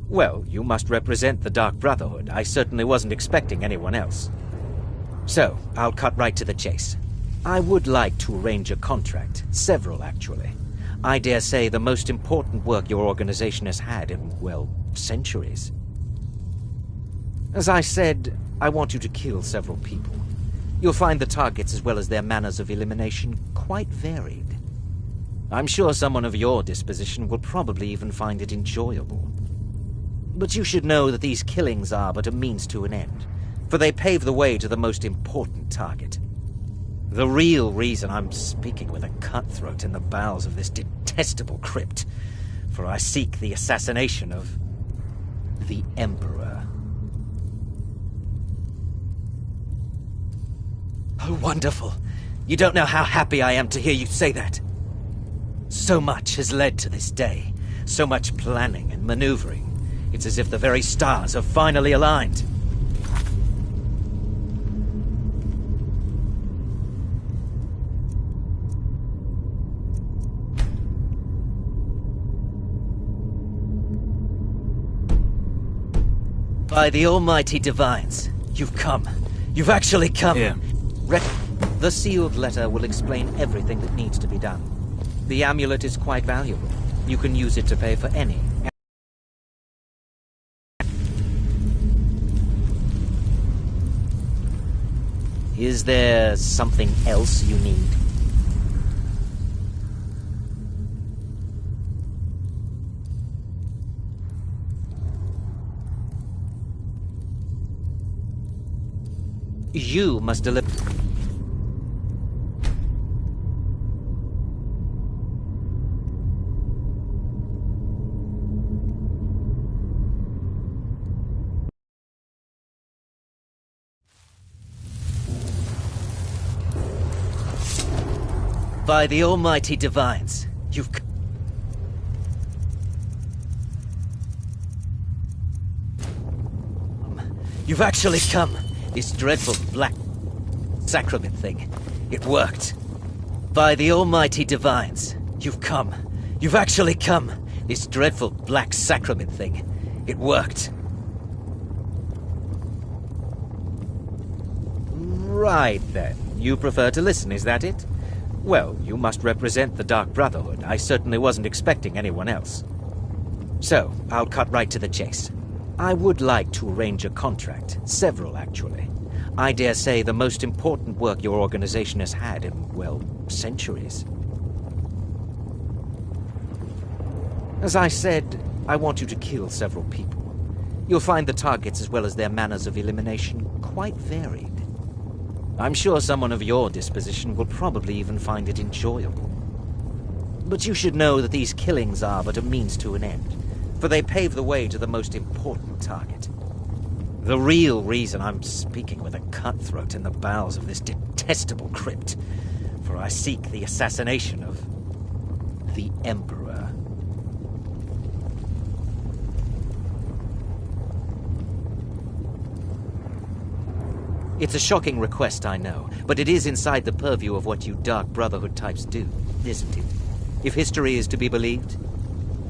Well, you must represent the Dark Brotherhood. I certainly wasn't expecting anyone else. So, I'll cut right to the chase. I would like to arrange a contract. Several, actually. I dare say the most important work your organization has had in, well, centuries. As I said, I want you to kill several people. You'll find the targets as well as their manners of elimination quite varied. I'm sure someone of your disposition will probably even find it enjoyable. But you should know that these killings are but a means to an end, for they pave the way to the most important target. The real reason I'm speaking with a cutthroat in the bowels of this detestable crypt, for I seek the assassination of the Emperor. Oh, wonderful. You don't know how happy I am to hear you say that. So much has led to this day, so much planning and maneuvering. It's as if the very stars have finally aligned. By the almighty divines, you've come. You've actually come. Yeah. The sealed letter will explain everything that needs to be done. The amulet is quite valuable. You can use it to pay for any. Is there something else you need? You must deliver. By the almighty divines, you've... You've actually come. This dreadful black sacrament thing. It worked. By the almighty divines, you've come. You've actually come. This dreadful black sacrament thing. It worked. Right then. You prefer to listen, is that it? Well, you must represent the Dark Brotherhood. I certainly wasn't expecting anyone else. So, I'll cut right to the chase. I would like to arrange a contract. Several, actually. I dare say the most important work your organization has had in, well, centuries. As I said, I want you to kill several people. You'll find the targets as well as their manners of elimination quite varied. I'm sure someone of your disposition will probably even find it enjoyable. But you should know that these killings are but a means to an end, for they pave the way to the most important target. The real reason I'm speaking with a cutthroat in the bowels of this detestable crypt, for I seek the assassination of the Emperor. It's a shocking request, I know, but it is inside the purview of what you Dark Brotherhood types do, isn't it? If history is to be believed,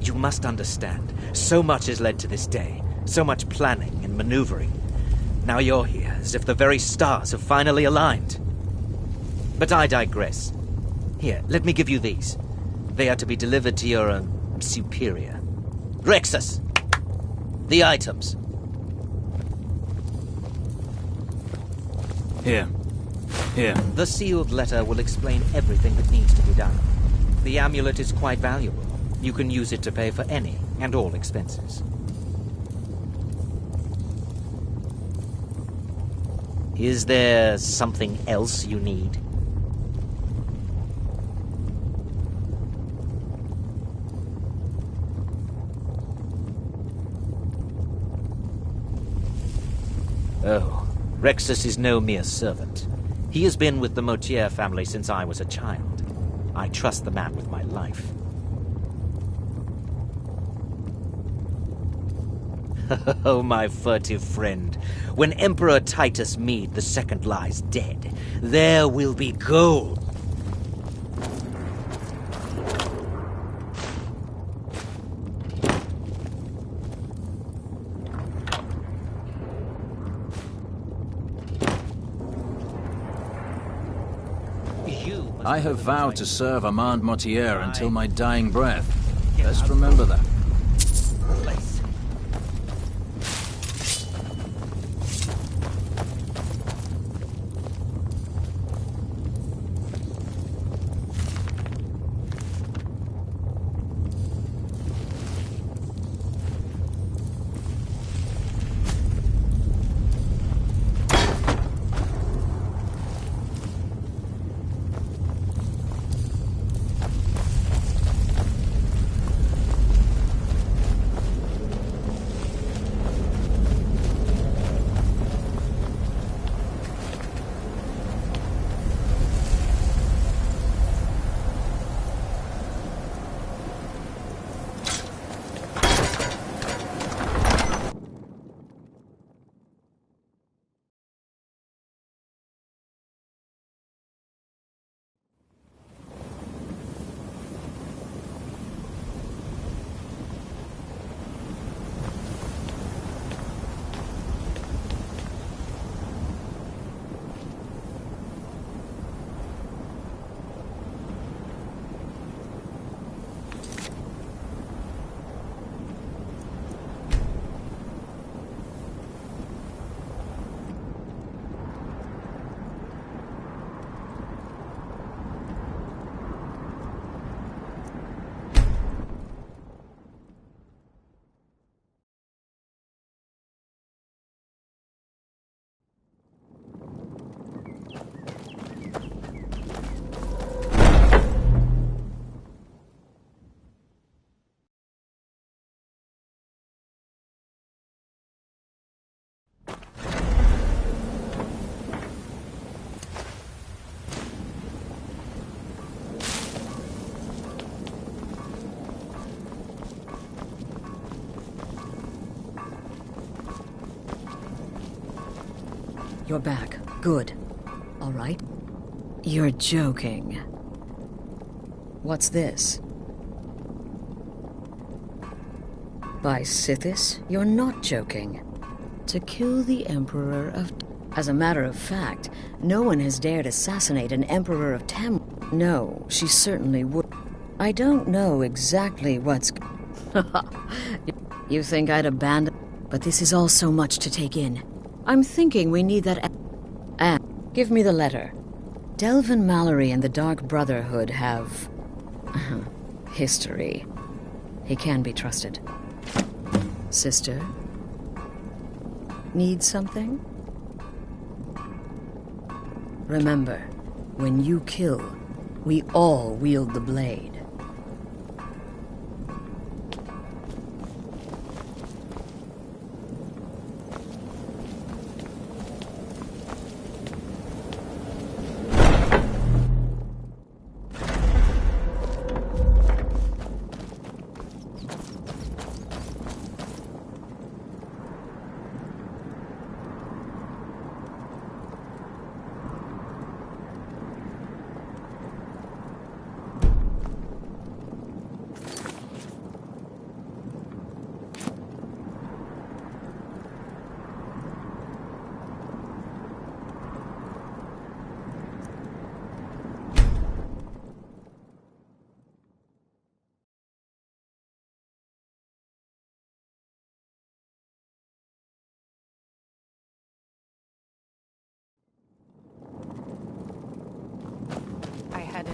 you must understand, so much has led to this day, so much planning and maneuvering. Now you're here, as if the very stars have finally aligned. But I digress. Here, let me give you these. They are to be delivered to your, superior. Rexus! The items. Here. Here. The sealed letter will explain everything that needs to be done. The amulet is quite valuable. You can use it to pay for any and all expenses. Is there something else you need? Oh, Rexus is no mere servant. He has been with the Motier family since I was a child. I trust the man with my life. Oh, my furtive friend. When Emperor Titus Mede II lies dead, there will be gold. I have vowed to serve Armand Motier until my dying breath. Best remember that. You're back. Good. All right? You're joking. What's this? By Sithis, you're not joking. To kill the Emperor of... As a matter of fact, no one has dared assassinate an Emperor of Tam... No, she certainly would. I don't know exactly what's... You think I'd abandon... But this is all so much to take in. I'm thinking we need that... give me the letter. Delvin Mallory and the Dark Brotherhood have... history. He can be trusted. Sister? Need something? Remember, when you kill, we all wield the blade.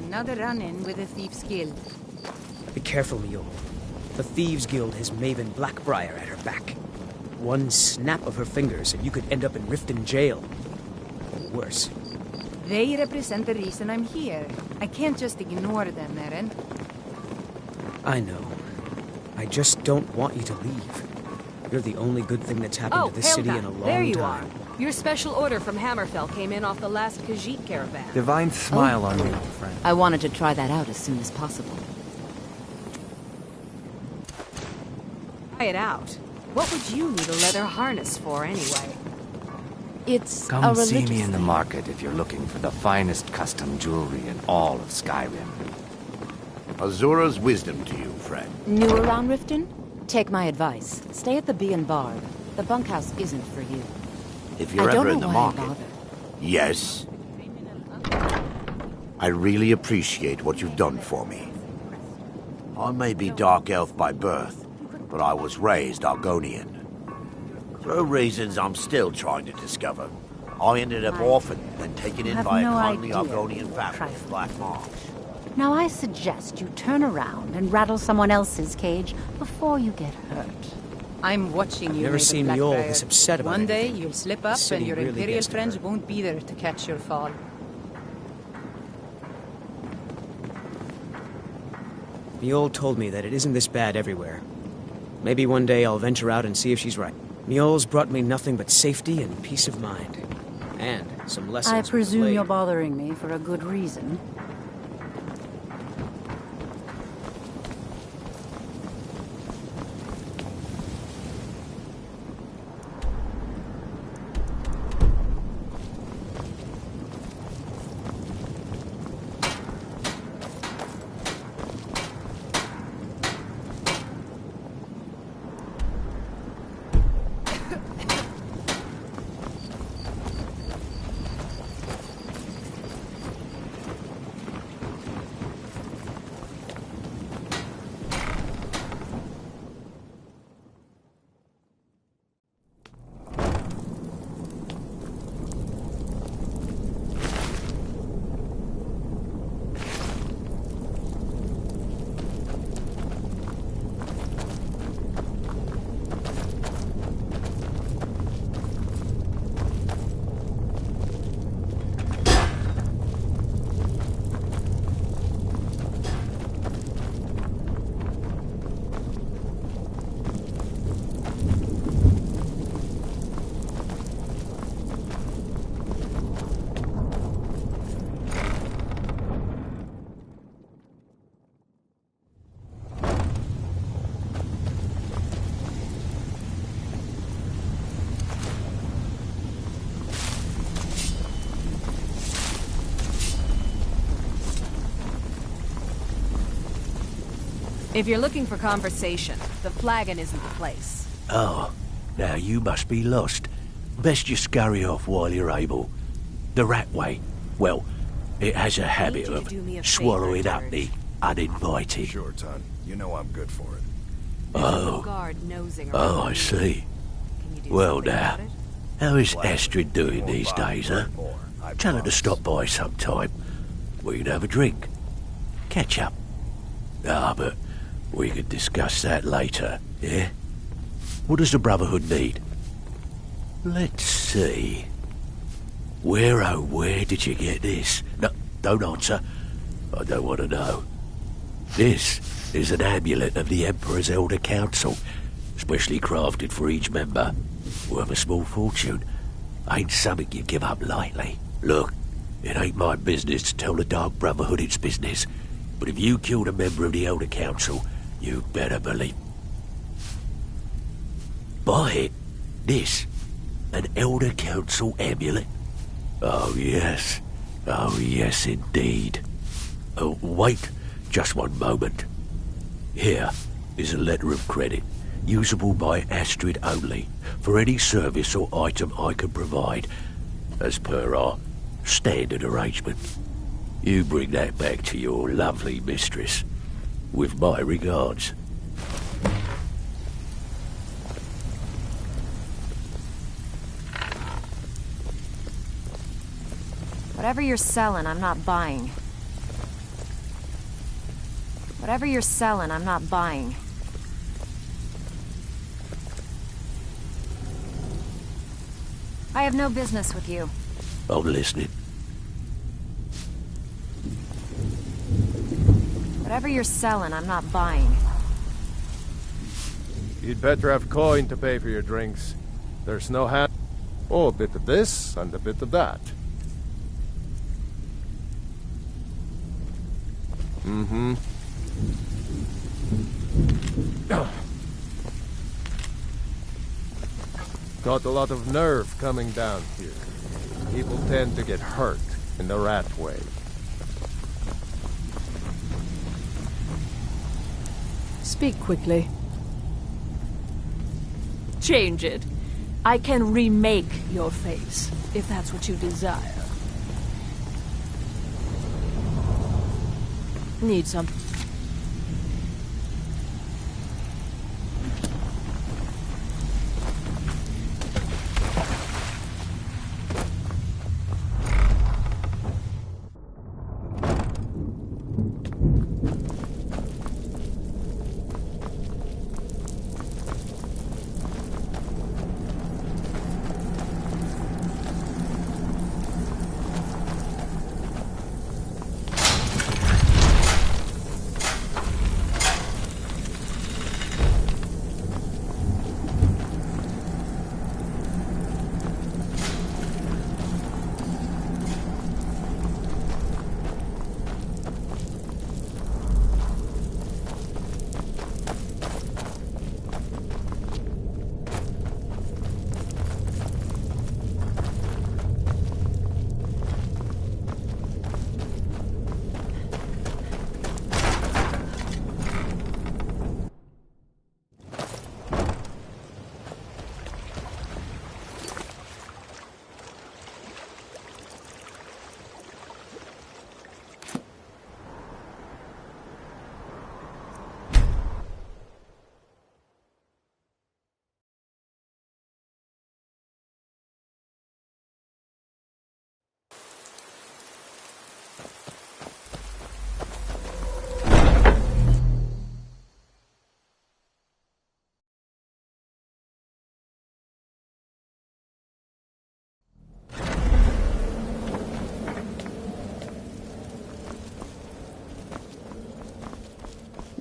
Another run-in with a Thieves' Guild. Be careful, Mule. The Thieves' Guild has Maven Blackbriar at her back. One snap of her fingers and you could end up in Riften jail. Or worse. They represent the reason I'm here. I can't just ignore them, Eren. I know. I just don't want you to leave. You're the only good thing that's happened to this city in a long time. There you are. Your special order from Hammerfell came in off the last Khajiit caravan. Divine smile on you, old friend. I wanted to try that out as soon as possible. Try it out. What would you need a leather harness for, anyway? It's a Come see religious me in the thing. market if you're looking for the finest custom jewelry in all of Skyrim. Azura's wisdom to you, friend. New around Riften? Take my advice. Stay at the Bee and Barb. The bunkhouse isn't for you. If you're I don't ever in know the why I market. bother. Yes. I really appreciate what you've done for me. I may be Dark Elf by birth, but I was raised Argonian. Through reasons I'm still trying to discover, I ended up orphaned and taken in have by no a kindly idea Argonian what family of Black Marsh. Now I suggest you turn around and rattle someone else's cage before you get hurt. I'm watching you. Never Maiden seen Mjol Blackbriar. this upset about One day anything. you'll slip The up city and your really Imperial gets to friends her. won't be there to catch your fall. Mjol told me that it isn't this bad everywhere. Maybe one day I'll venture out and see if she's right. Mjol's brought me nothing but safety and peace of mind. And some lessons. I with the presume blade. you're bothering me for a good reason. If you're looking for conversation, the flagon isn't the place. Oh, now you must be lost. Best you scurry off while you're able. The rat way, well, it has a habit you to of do me a swallowing favor, up the uninvited. Sure, Ton. You know I'm good for it. Oh, Guard nosing oh, around I you. see. Well now, how is Astrid doing these days, huh? Tell her to stop by sometime. We can have a drink. Catch up. Ah, but we could discuss that later, yeah? What does the Brotherhood need? Let's see. Where, oh, where did you get this? No, don't answer. I don't want to know. This is an amulet of the Emperor's Elder Council, specially crafted for each member. Worth a small fortune. Ain't something you give up lightly. Look, it ain't my business to tell the Dark Brotherhood its business, but if you killed a member of the Elder Council, you better believe. Buy it. This. An Elder Council amulet. Oh, yes. Oh, yes, indeed. Oh, wait just one moment. Here is a letter of credit, usable by Astrid only, for any service or item I can provide, as per our standard arrangement. You bring that back to your lovely mistress, with my regards. Whatever you're selling, I'm not buying. Whatever you're selling, I'm not buying. I have no business with you. I'm listening. Whatever you're selling, I'm not buying. You'd better have coin to pay for your drinks. There's no hand. Oh, a bit of this and a bit of that. Mm-hmm. Got a lot of nerve coming down here. People tend to get hurt in the rat way. Speak quickly. Change it. I can remake your face, if that's what you desire. Need some.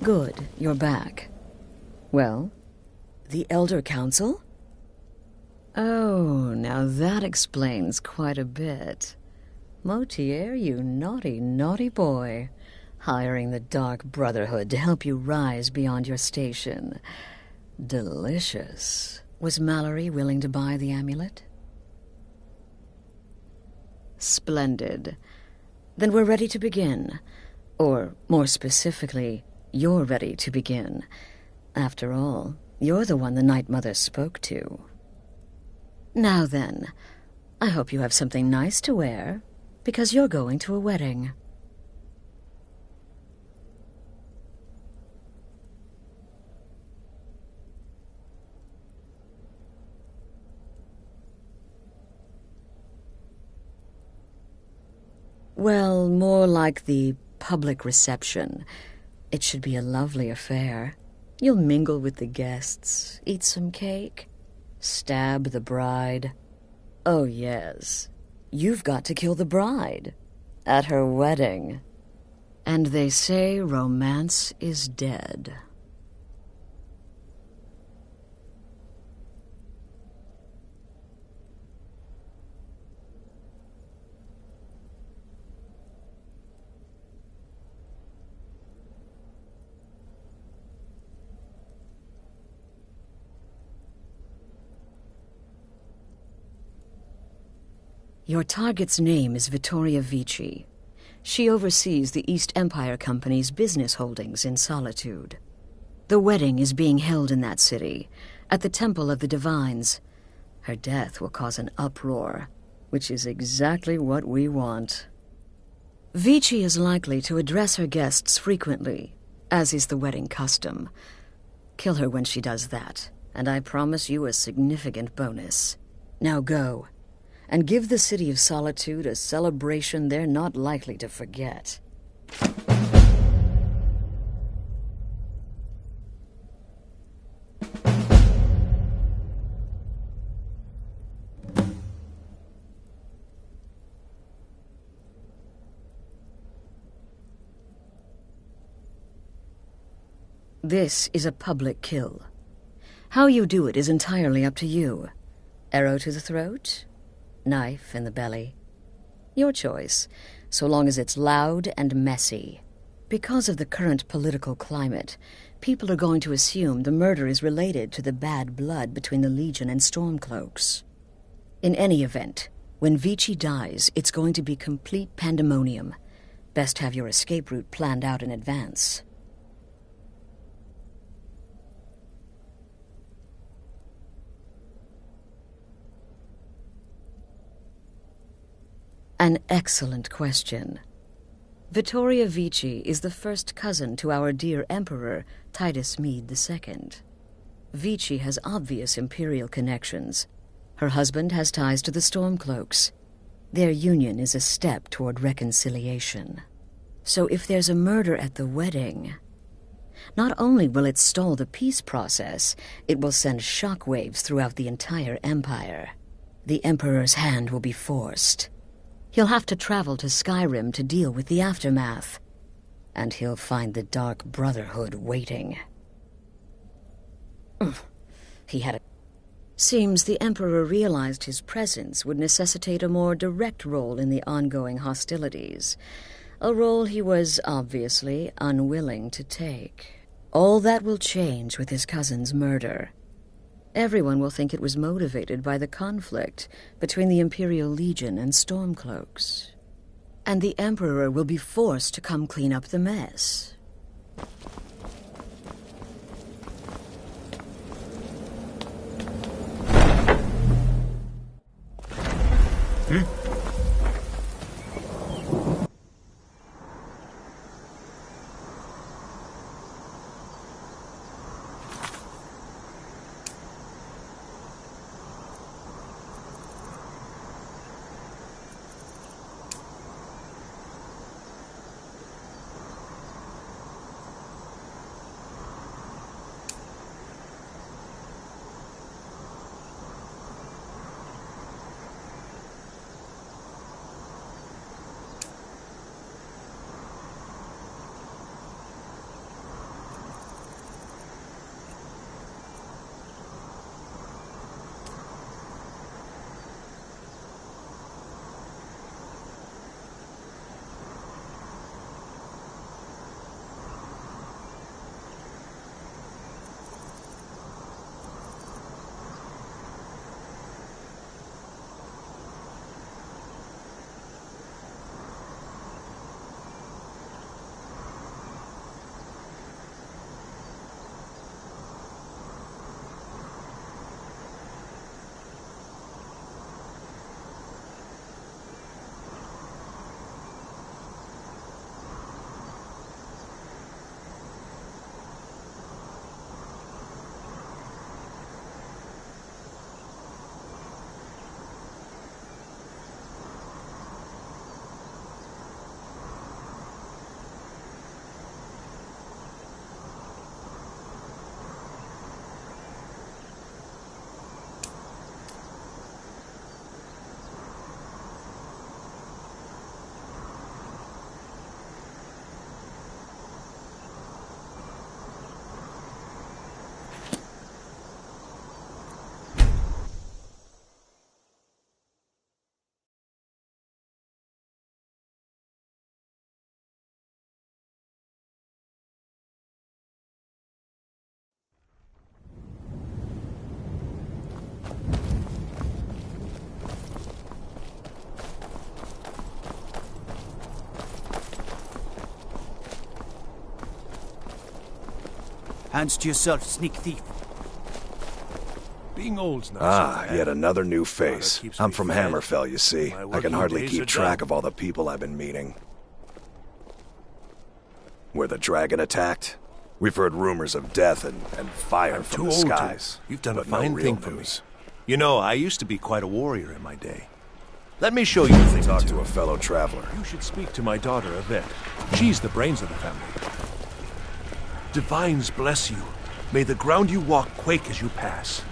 Good, you're back. Well, the Elder Council? Oh, now that explains quite a bit. Motier, you naughty, naughty boy. Hiring the Dark Brotherhood to help you rise beyond your station. Delicious. Was Mallory willing to buy the amulet? Splendid. Then we're ready to begin. Or, more specifically, you're ready to begin. After all, you're the one the Night Mother spoke to. Now then, I hope you have something nice to wear, because you're going to a wedding. Well, more like the public reception. It should be a lovely affair. You'll mingle with the guests, eat some cake, stab the bride. Oh, yes. You've got to kill the bride. At her wedding. And they say romance is dead. Your target's name is Vittoria Vici. She oversees the East Empire Company's business holdings in Solitude. The wedding is being held in that city, at the Temple of the Divines. Her death will cause an uproar, which is exactly what we want. Vici is likely to address her guests frequently, as is the wedding custom. Kill her when she does that, and I promise you a significant bonus. Now go. And give the city of Solitude a celebration they're not likely to forget. This is a public kill. How you do it is entirely up to you. Arrow to the throat? Knife in the belly? Your choice, so long as it's loud and messy. Because of the current political climate, people are going to assume the murder is related to the bad blood between the Legion and Stormcloaks. In any event, when Vici dies, it's going to be complete pandemonium. Best have your escape route planned out in advance. An excellent question. Vittoria Vici is the first cousin to our dear Emperor, Titus Mede II. Vici has obvious imperial connections. Her husband has ties to the Stormcloaks. Their union is a step toward reconciliation. So if there's a murder at the wedding, not only will it stall the peace process, it will send shockwaves throughout the entire empire. The Emperor's hand will be forced. He'll have to travel to Skyrim to deal with the aftermath. And he'll find the Dark Brotherhood waiting. He had a... Seems the Emperor realized his presence would necessitate a more direct role in the ongoing hostilities. A role he was obviously unwilling to take. All that will change with his cousin's murder. Everyone will think it was motivated by the conflict between the Imperial Legion and Stormcloaks. And the Emperor will be forced to come clean up the mess. Hands to yourself, sneak thief. Being old's not so bad. Yet another new face. I'm from Hammerfell, you see. I can hardly keep track of all the people I've been meeting. Where the dragon attacked? We've heard rumors of death and fire from the skies. You've done a fine thing for me. You know, I used to be quite a warrior in my day. Let me show you a thing. Talk to a fellow traveler. You should speak to my daughter, Yvette. She's the brains of the family. Divines bless you. May the ground you walk quake as you pass.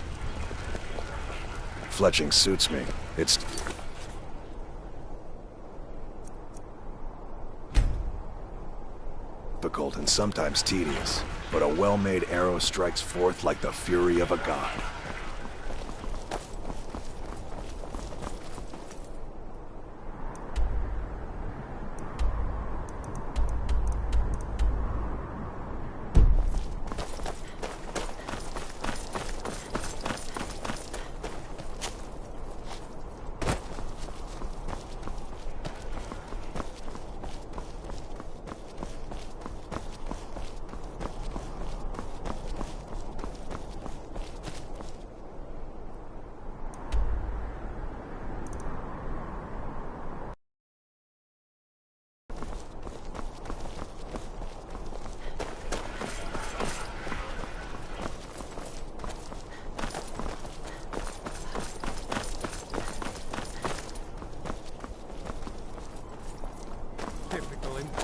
Fletching suits me. It's... difficult and sometimes tedious, but a well-made arrow strikes forth like the fury of a god.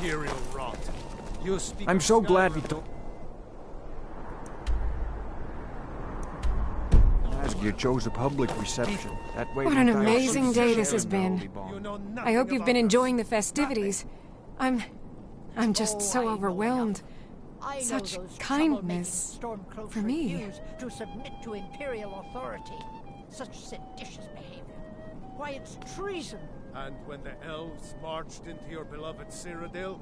imperial rot. You speak I'm of so glad Skyrim. we don't. Asgeir chose a public reception. That way What the an entire amazing city day can this has share in the been. holy bond. I hope you've been enjoying the festivities. I'm just so overwhelmed. Such kindness for me. To submit to imperial authority. Such seditious behavior. Why, it's treason. And when the elves marched into your beloved Cyrodiil,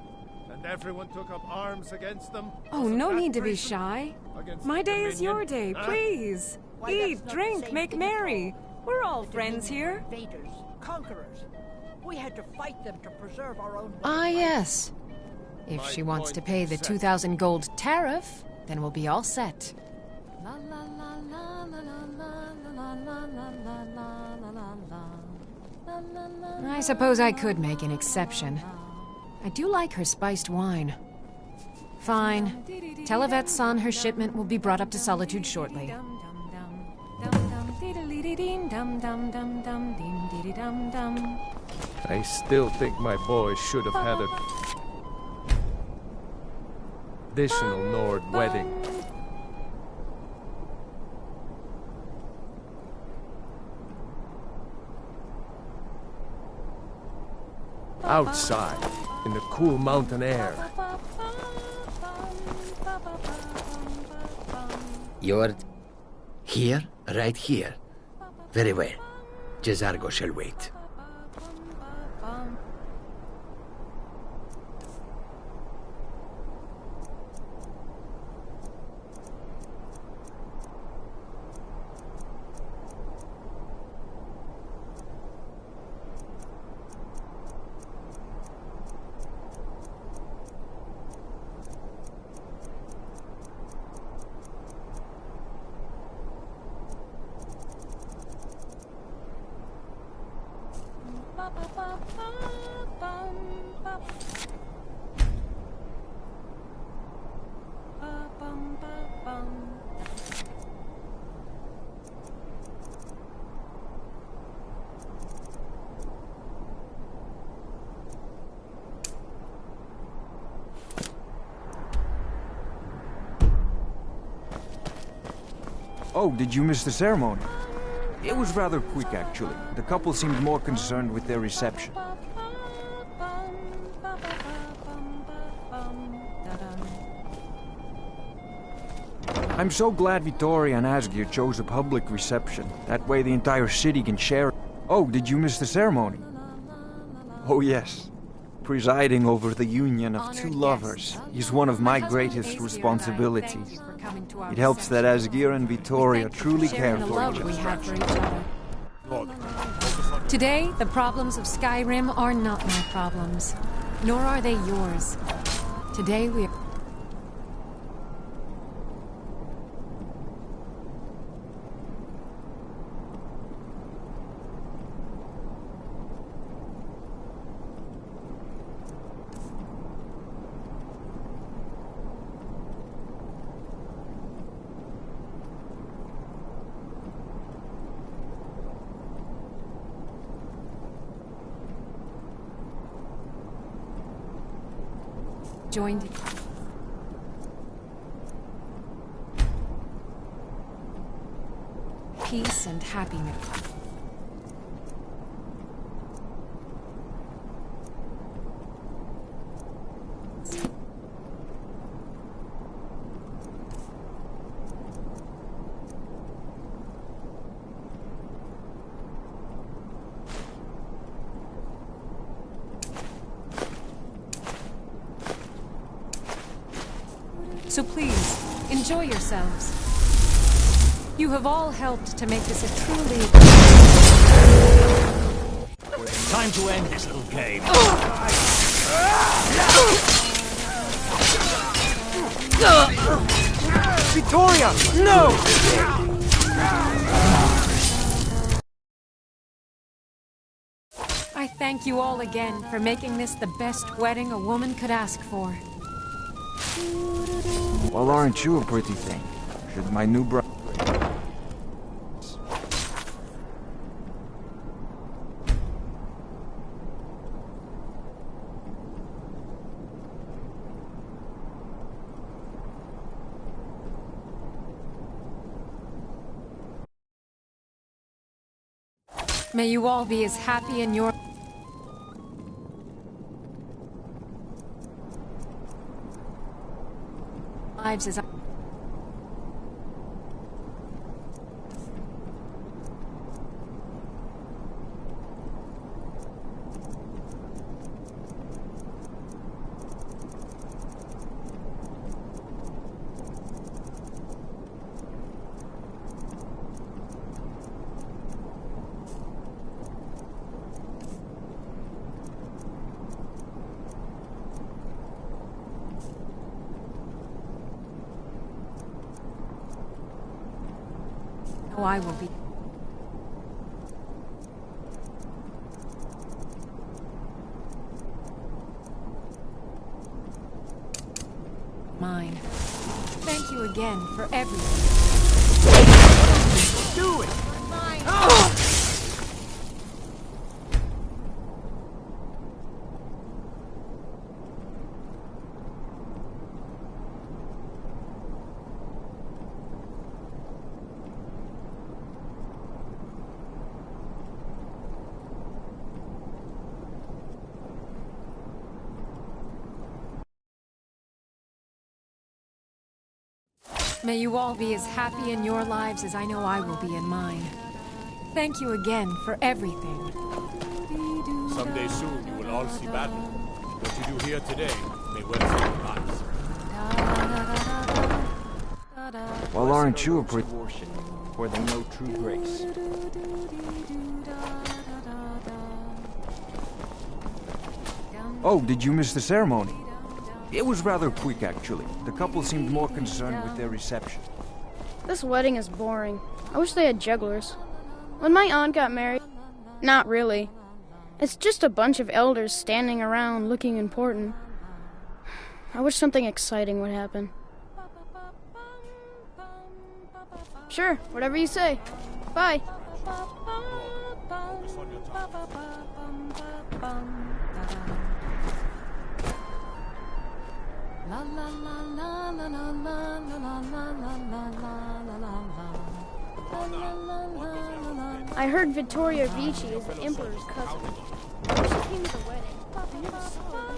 and everyone took up arms against them... Oh, wasn't no that need to be treason shy. against My the day is your Dominion? day, Huh? please. Why, Eat, that's not the drink, same make thing at merry. all. We're all The friends Dominion here. Invaders, conquerors. We had to fight them to preserve our own... Ah, yes. If she wants to pay the 2,000 gold tariff, then we'll be all set. I suppose I could make an exception. I do like her spiced wine. Fine. Tell Yvette's son her shipment will be brought up to Solitude shortly. I still think my boy should have had a traditional Nord wedding. Outside, in the cool mountain air. You're here? Right here. Very well. Jezargo shall wait. Oh, did you miss the ceremony? It was rather quick, actually. The couple seemed more concerned with their reception. I'm so glad Vittoria and Asgeir chose a public reception. That way the entire city can share. Oh, did you miss the ceremony? Oh, yes. Presiding over the union of two lovers is one of my greatest responsibilities. It helps that Asgeir and Vittoria truly care for each other. Today, the problems of Skyrim are not my problems, nor are they yours. Today we are... joined. Peace and happiness. So please, enjoy yourselves. You have all helped to make this a truly... Time to end this little game. Vittoria, no! I thank you all again for making this the best wedding a woman could ask for. Well, aren't you a pretty thing? Should my new brother... May you all be as happy in your lives as I... Oh, I will be. Mine. Thank you again for everything. Do it! May you all be as happy in your lives as I know I will be in mine. Thank you again for everything. Someday soon you will all see battle. What you do here today may well save your lives. Well, aren't you a pretty... where they know true grace? Oh, did you miss the ceremony? It was rather quick, actually. The couple seemed more concerned with their reception. This wedding is boring. I wish they had jugglers. When my aunt got married... Not really. It's just a bunch of elders standing around looking important. I wish something exciting would happen. Sure, whatever you say. Bye. I heard Vittoria Vici is the Emperor's cousin. I wish she came to the wedding. I never saw her.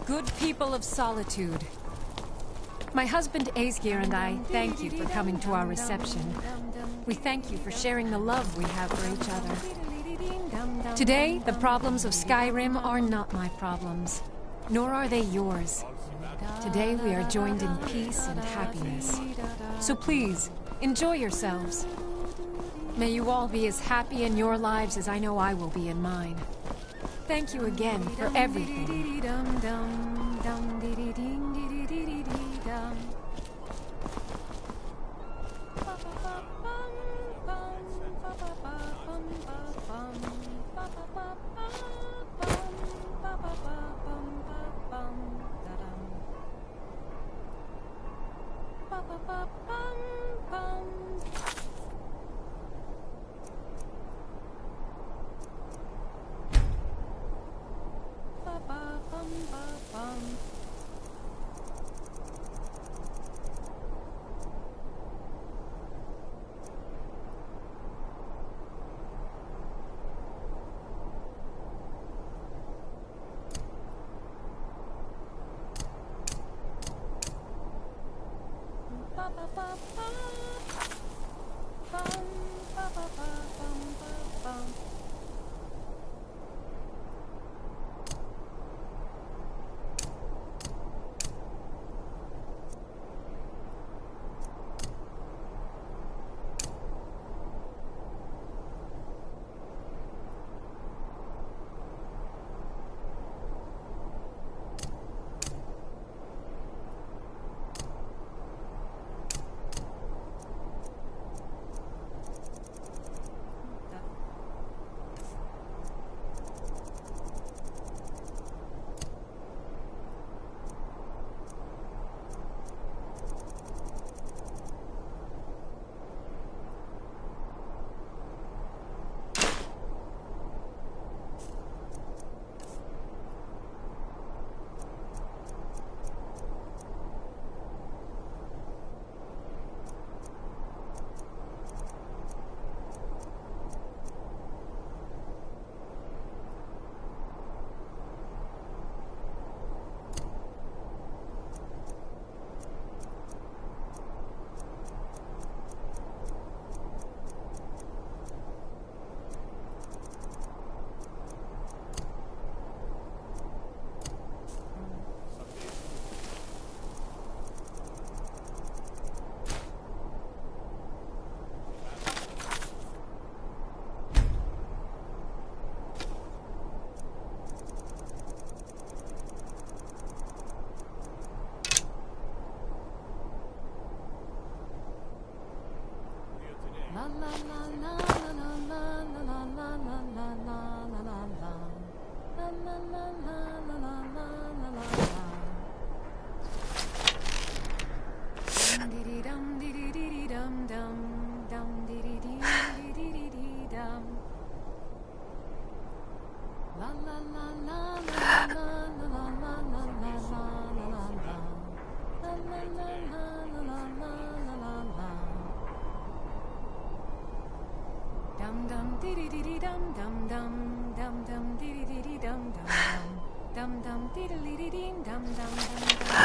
Good people of Solitude. My husband Aesgir and I thank you for coming to our reception. We thank you for sharing the love we have for each other. Today, the problems of Skyrim are not my problems, nor are they yours. Today, we are joined in peace and happiness. So please, enjoy yourselves. May you all be as happy in your lives as I know I will be in mine. Thank you again for everything.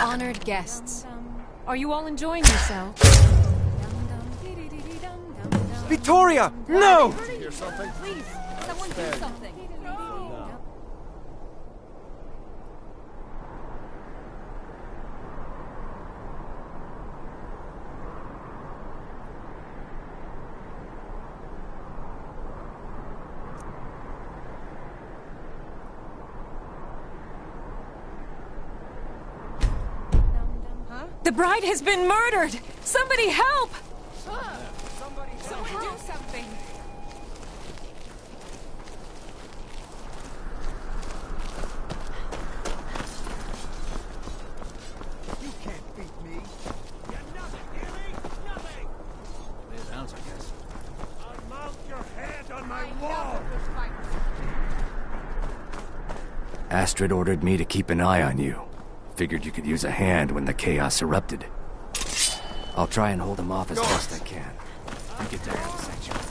Honored guests, are you all enjoying yourselves? Victoria! No! Hear something? Please, someone do something. The bride has been murdered! Somebody help! Someone do something! You can't beat me. You're nothing, hear me? Nothing! There's ounce, I guess. I'll mount your head on my wall! Astrid ordered me to keep an eye on you. Figured you could use a hand when the chaos erupted. I'll try and hold him off as best I can. You get to have the sanctuary.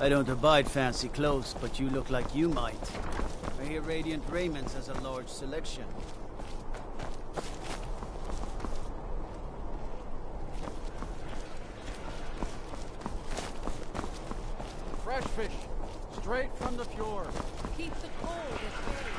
I don't abide fancy clothes, but you look like you might. I hear Radiant Raiments has a large selection. Fresh fish, straight from the fjord. Keep the cold at bay.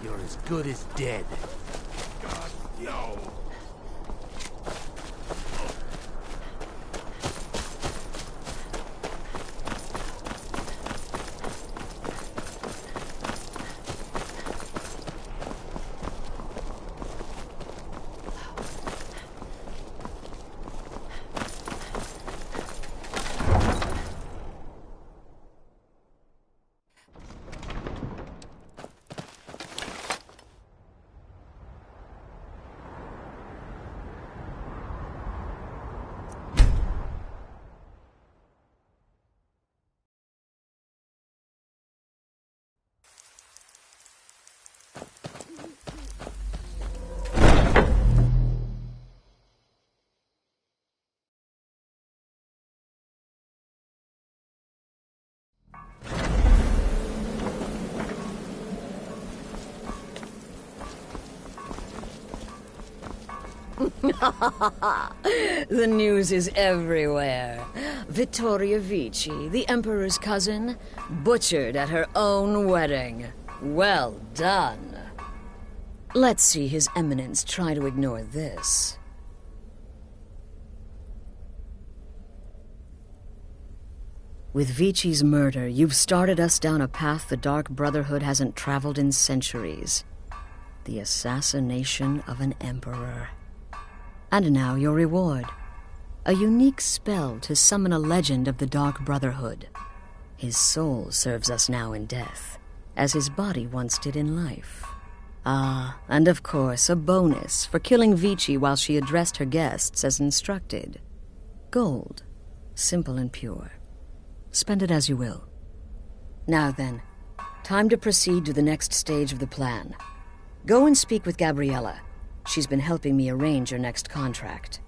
You're as good as dead. God, no! The news is everywhere. Vittoria Vici, the Emperor's cousin, butchered at her own wedding. Well done. Let's see His Eminence try to ignore this. With Vici's murder, you've started us down a path the Dark Brotherhood hasn't traveled in centuries. The assassination of an emperor. And now your reward. A unique spell to summon a legend of the Dark Brotherhood. His soul serves us now in death, as his body once did in life. Ah, and of course, a bonus for killing Vici while she addressed her guests as instructed. Gold. Simple and pure. Spend it as you will. Now then, time to proceed to the next stage of the plan. Go and speak with Gabriella. She's been helping me arrange your next contract.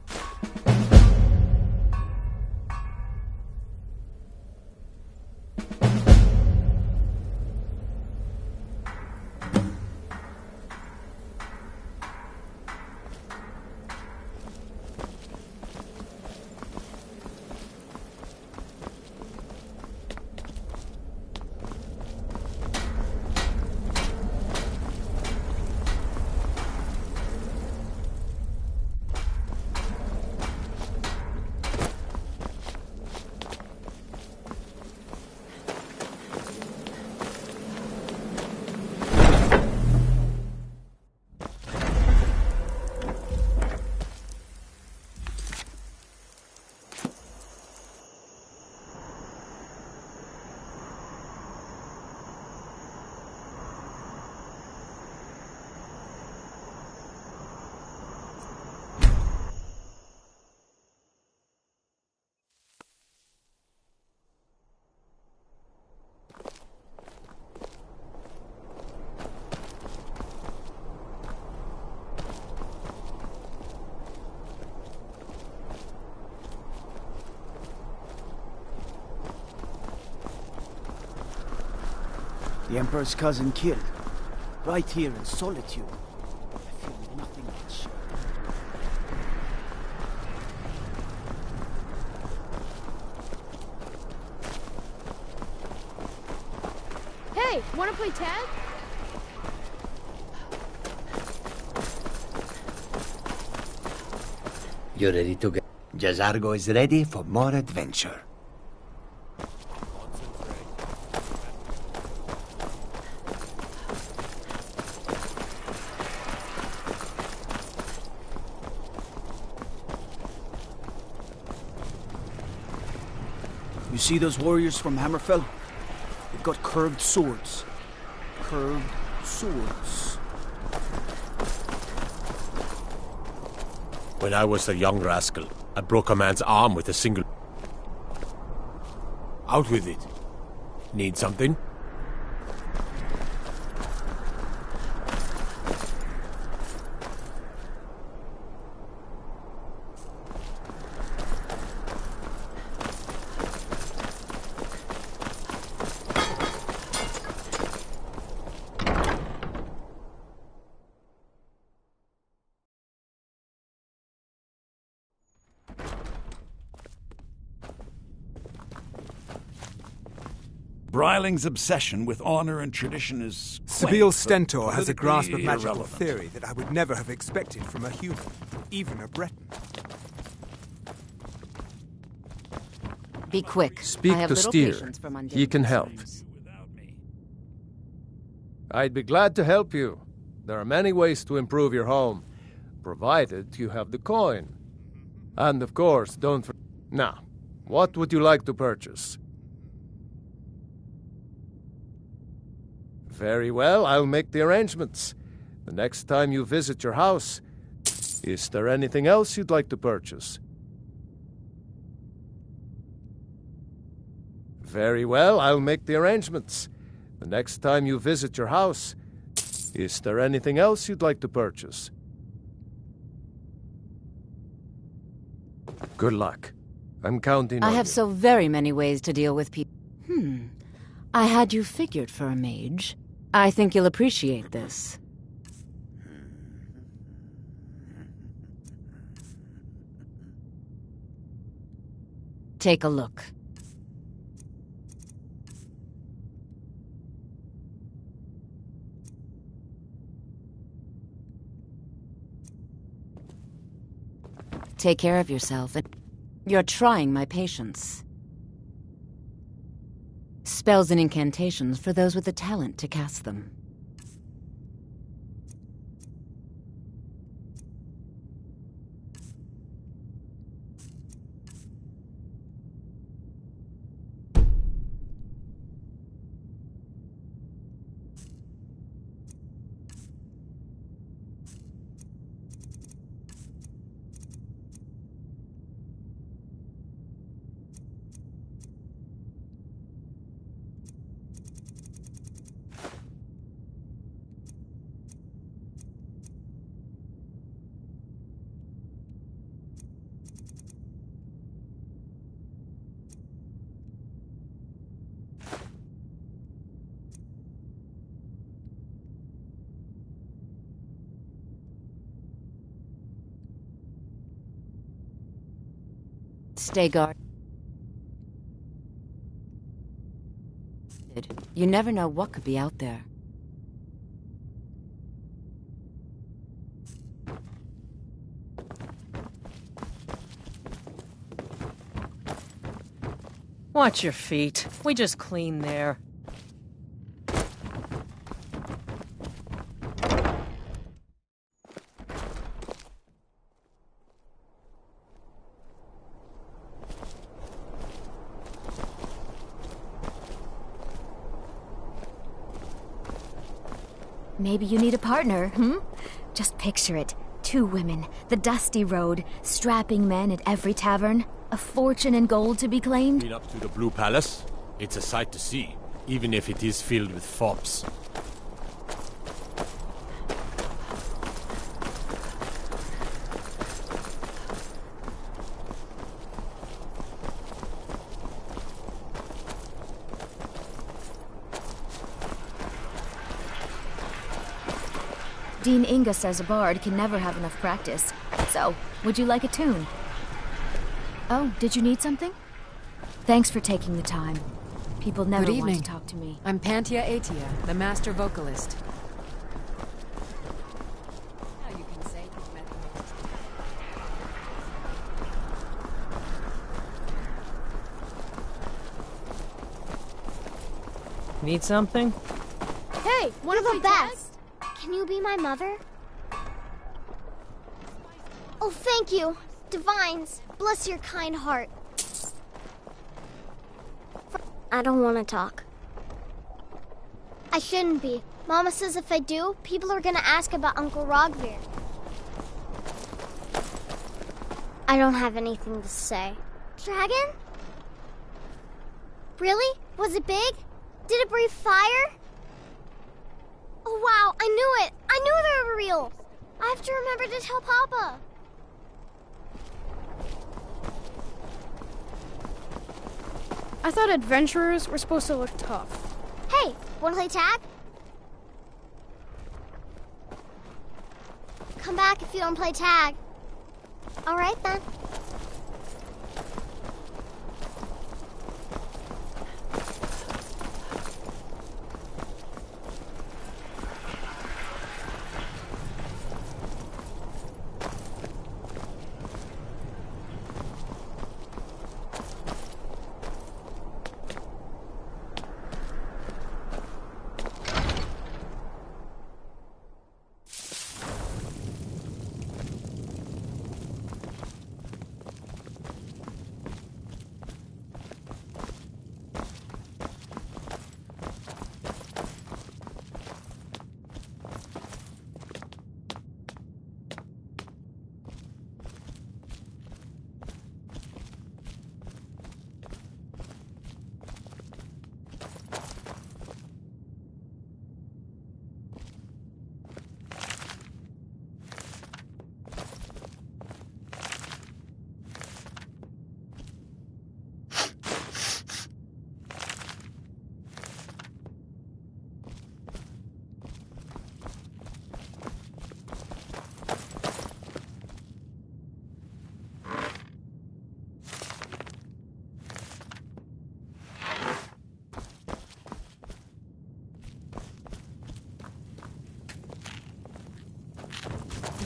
The Emperor's cousin killed. Right here in solitude. I feel nothing but shame. Hey, wanna play tag? You ready to go? Jazargo is ready for more adventure. You see those warriors from Hammerfell? They've got curved swords. Curved swords. When I was a young rascal, I broke a man's arm with a single... Out with it. Need something? Bryling's obsession with honor and tradition is Seville quaint, Stentor has a grasp of politically magical irrelevant. theory that I would never have expected from a human, even a Breton. Be quick. Speak I have to little Steer. patience for mundane He can help. concerns. I'd be glad to help you. There are many ways to improve your home, provided you have the coin. And of course, don't forget... Now, what would you like to purchase? Very well, I'll make the arrangements. The next time you visit your house, is there anything else you'd like to purchase? Very well, I'll make the arrangements. The next time you visit your house, is there anything else you'd like to purchase? Good luck. I'm counting on I have you. so very many ways to deal with people. I had you figured for a mage. I think you'll appreciate this. Take a look. Take care of yourself. You're trying my patience. Spells and incantations for those with the talent to cast them. Stay guard. You never know what could be out there. Watch your feet. We just cleaned there. Maybe you need a partner, Just picture it. 2 women, the dusty road, strapping men at every tavern, a fortune in gold to be claimed. Been up to the Blue Palace? It's a sight to see, even if it is filled with fops. Dean Inga says a bard can never have enough practice. So, would you like a tune? Oh, did you need something? Thanks for taking the time. People never Good want evening. to talk to me. I'm Pantia Atia, the master vocalist. Need something? Hey, one of the best. Can you be my mother? Oh, thank you. Divines, bless your kind heart. I don't want to talk. I shouldn't be. Mama says if I do, people are gonna ask about Uncle Rogvir. I don't have anything to say. Dragon? Really? Was it big? Did it breathe fire? Oh wow, I knew it! I knew they were real! I have to remember to tell Papa. I thought adventurers were supposed to look tough. Hey, wanna play tag? Come back if you don't play tag. All right then.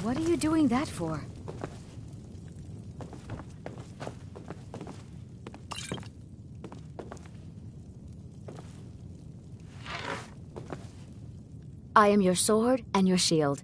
What are you doing that for? I am your sword and your shield.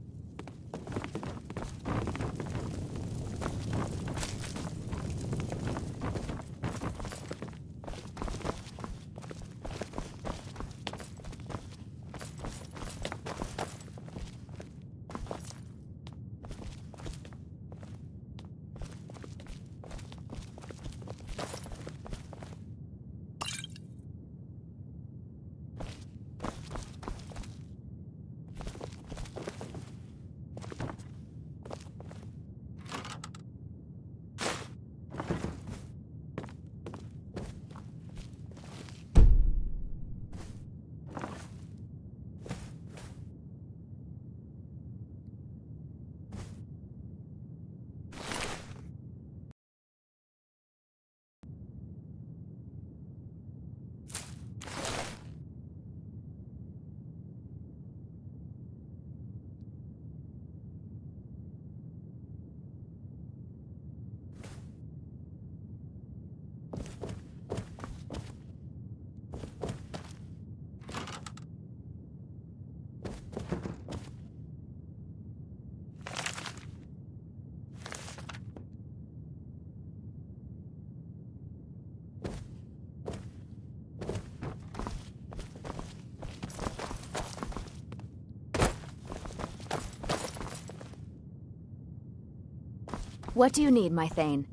What do you need, my Thane?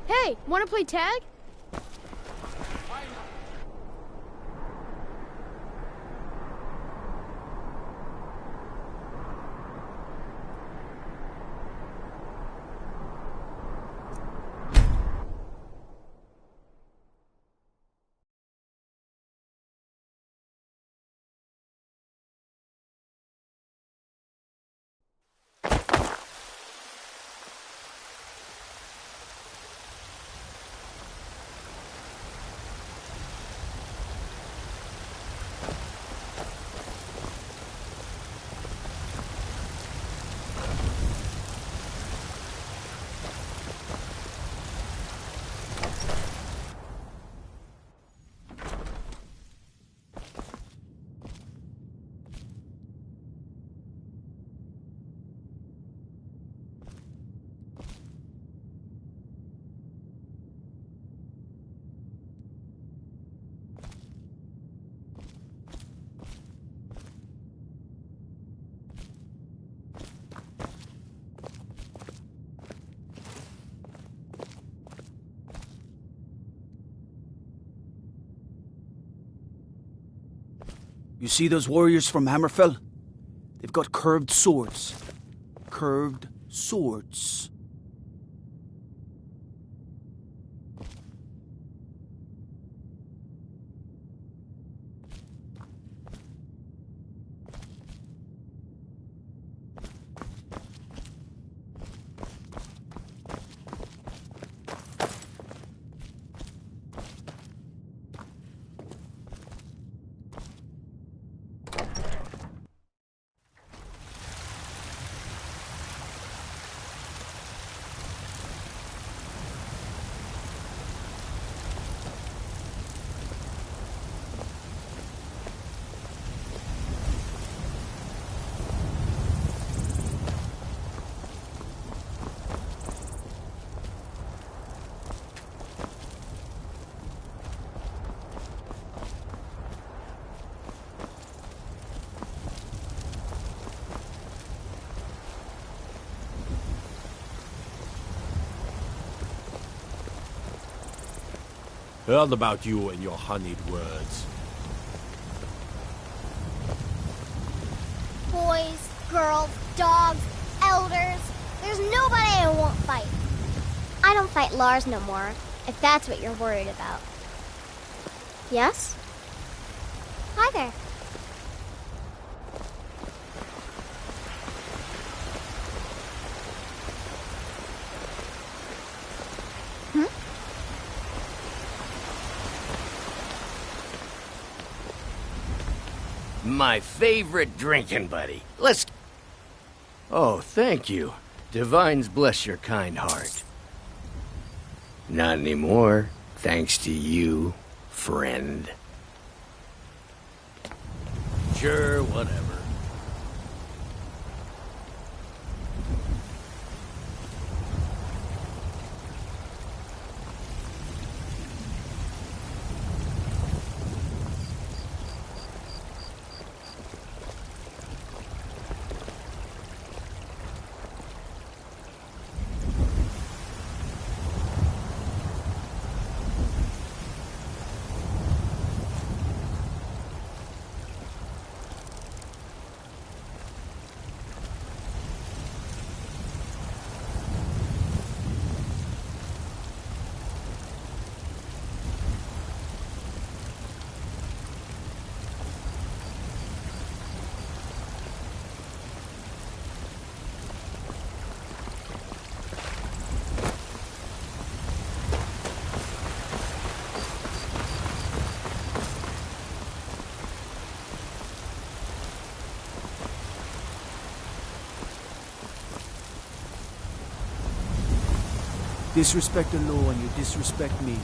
Hey, wanna play tag? You see those warriors from Hammerfell? They've got curved swords. Curved swords. Heard about you and your honeyed words. Boys, girls, dogs, elders. There's nobody I won't fight. I don't fight Lars no more, if that's what you're worried about. Yes? Hi there. My favorite drinking buddy. Let's... Oh, thank you. Divines bless your kind heart. Not anymore, thanks to you, friend. Sure, whatever. Disrespect the law and you disrespect me.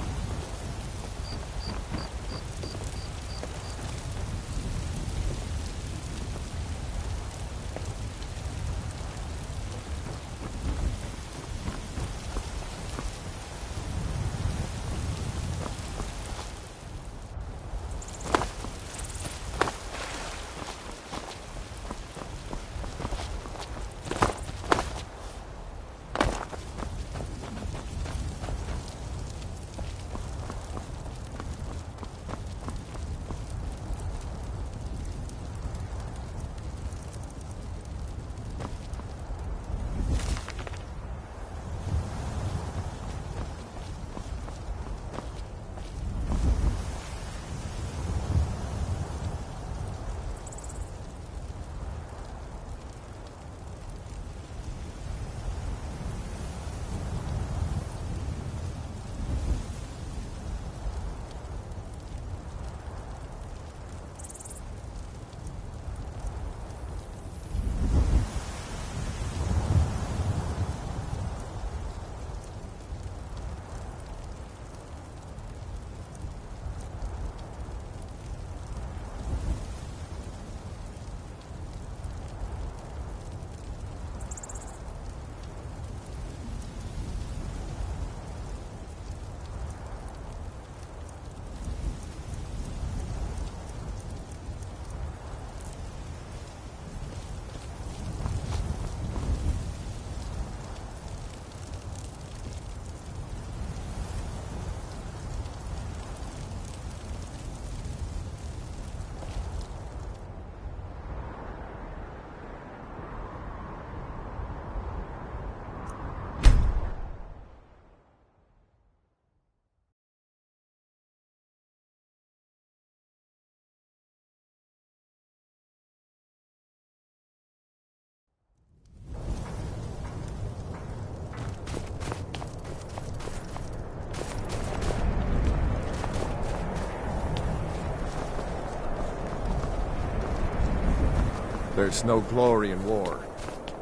There's no glory in war.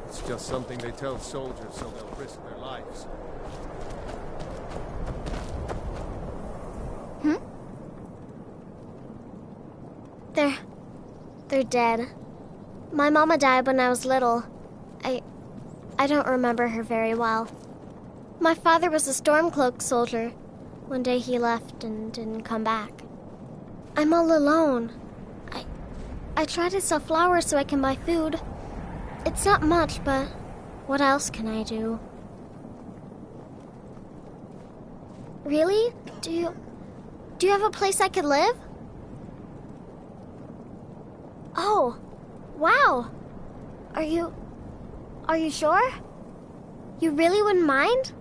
It's just something they tell soldiers so they'll risk their lives. They're dead. My mama died when I was little. I don't remember her very well. My father was a Stormcloak soldier. One day he left and didn't come back. I'm all alone. I try to sell flowers so I can buy food. It's not much, but what else can I do? Really? Do you have a place I could live? Oh, wow. Are you sure? You really wouldn't mind?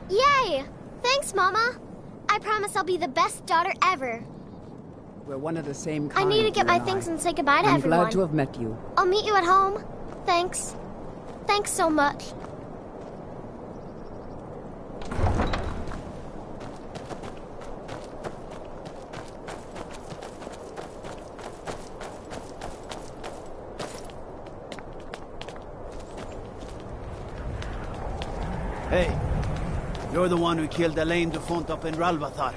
Yay! Thanks, Mama. I promise I'll be the best daughter ever. We're one of the same kind. I need to get my things and say goodbye to everyone. I'm glad to have met you. I'll meet you at home. Thanks. Thanks so much. Hey, you're the one who killed Elaine Defunt up in Ralvathar.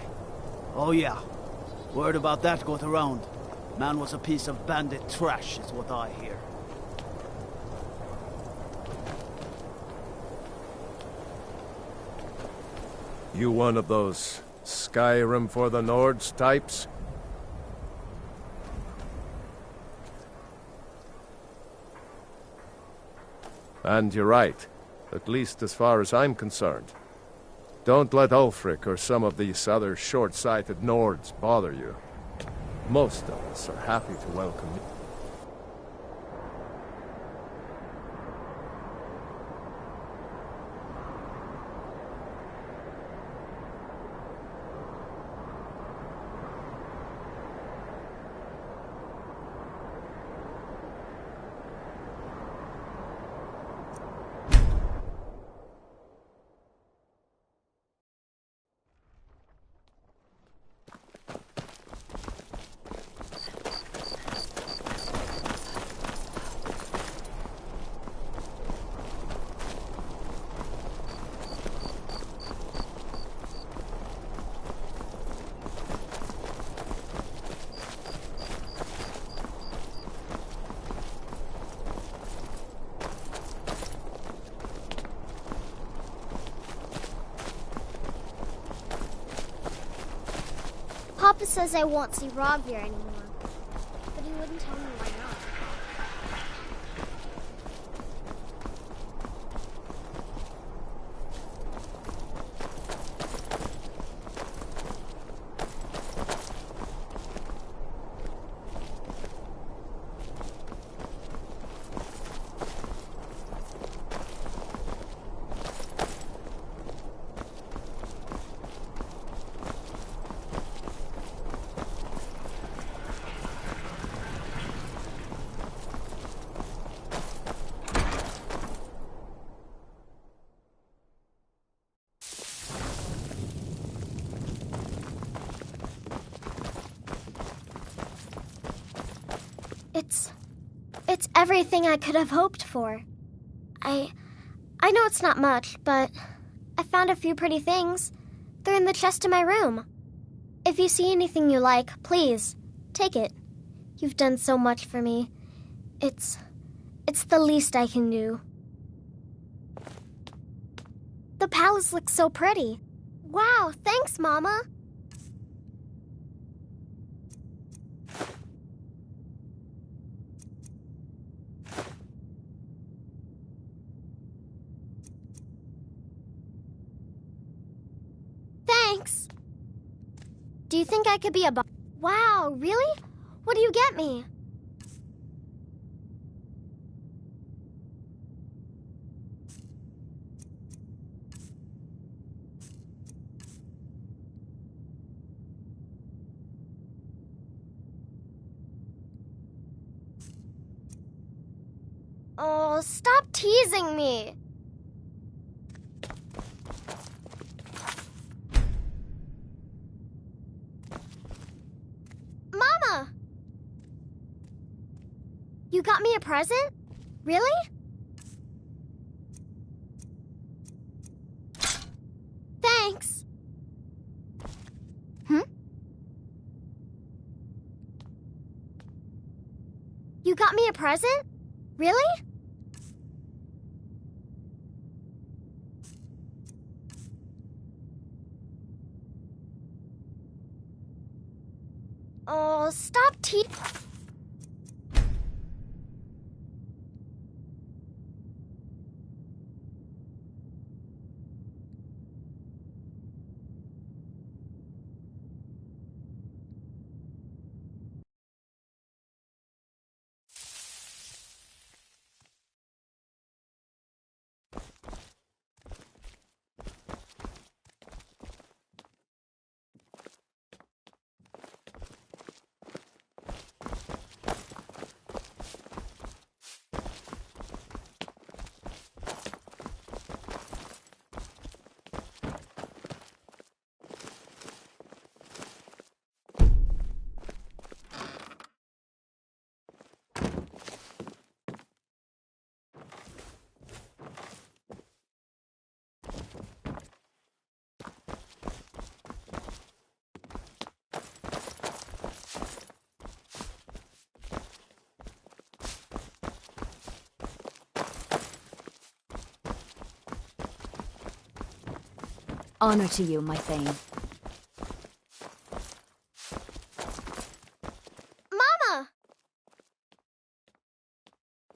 Oh yeah. Word about that got around. Man was a piece of bandit trash, is what I hear. You one of those Skyrim for the Nords types? And you're right, at least as far as I'm concerned. Don't let Ulfric or some of these other short-sighted Nords bother you. Most of us are happy to welcome you. Papa says I won't see Rogvir anymore, but he wouldn't tell me why not. It's everything I could have hoped for. I know it's not much, but I found a few pretty things. They're in the chest in my room. If you see anything you like, please, take it. You've done so much for me. It's the least I can do. The palace looks so pretty. Wow, thanks, Mama. Thanks. Do you think I could be a Wow, really? What do you get me? Oh, stop teasing me. Mama! You got me a present? Really? Thanks. You got me a present? Really? Oh, stop teasing. Honor to you, my Thane. Mama!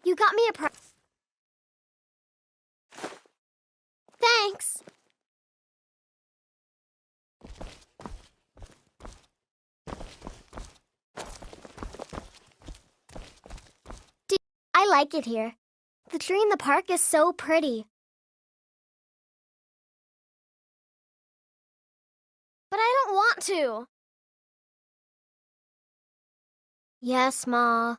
You got me a Thanks. I like it here. The tree in the park is so pretty. But I don't want to. Yes, Ma.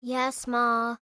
Yes, Ma.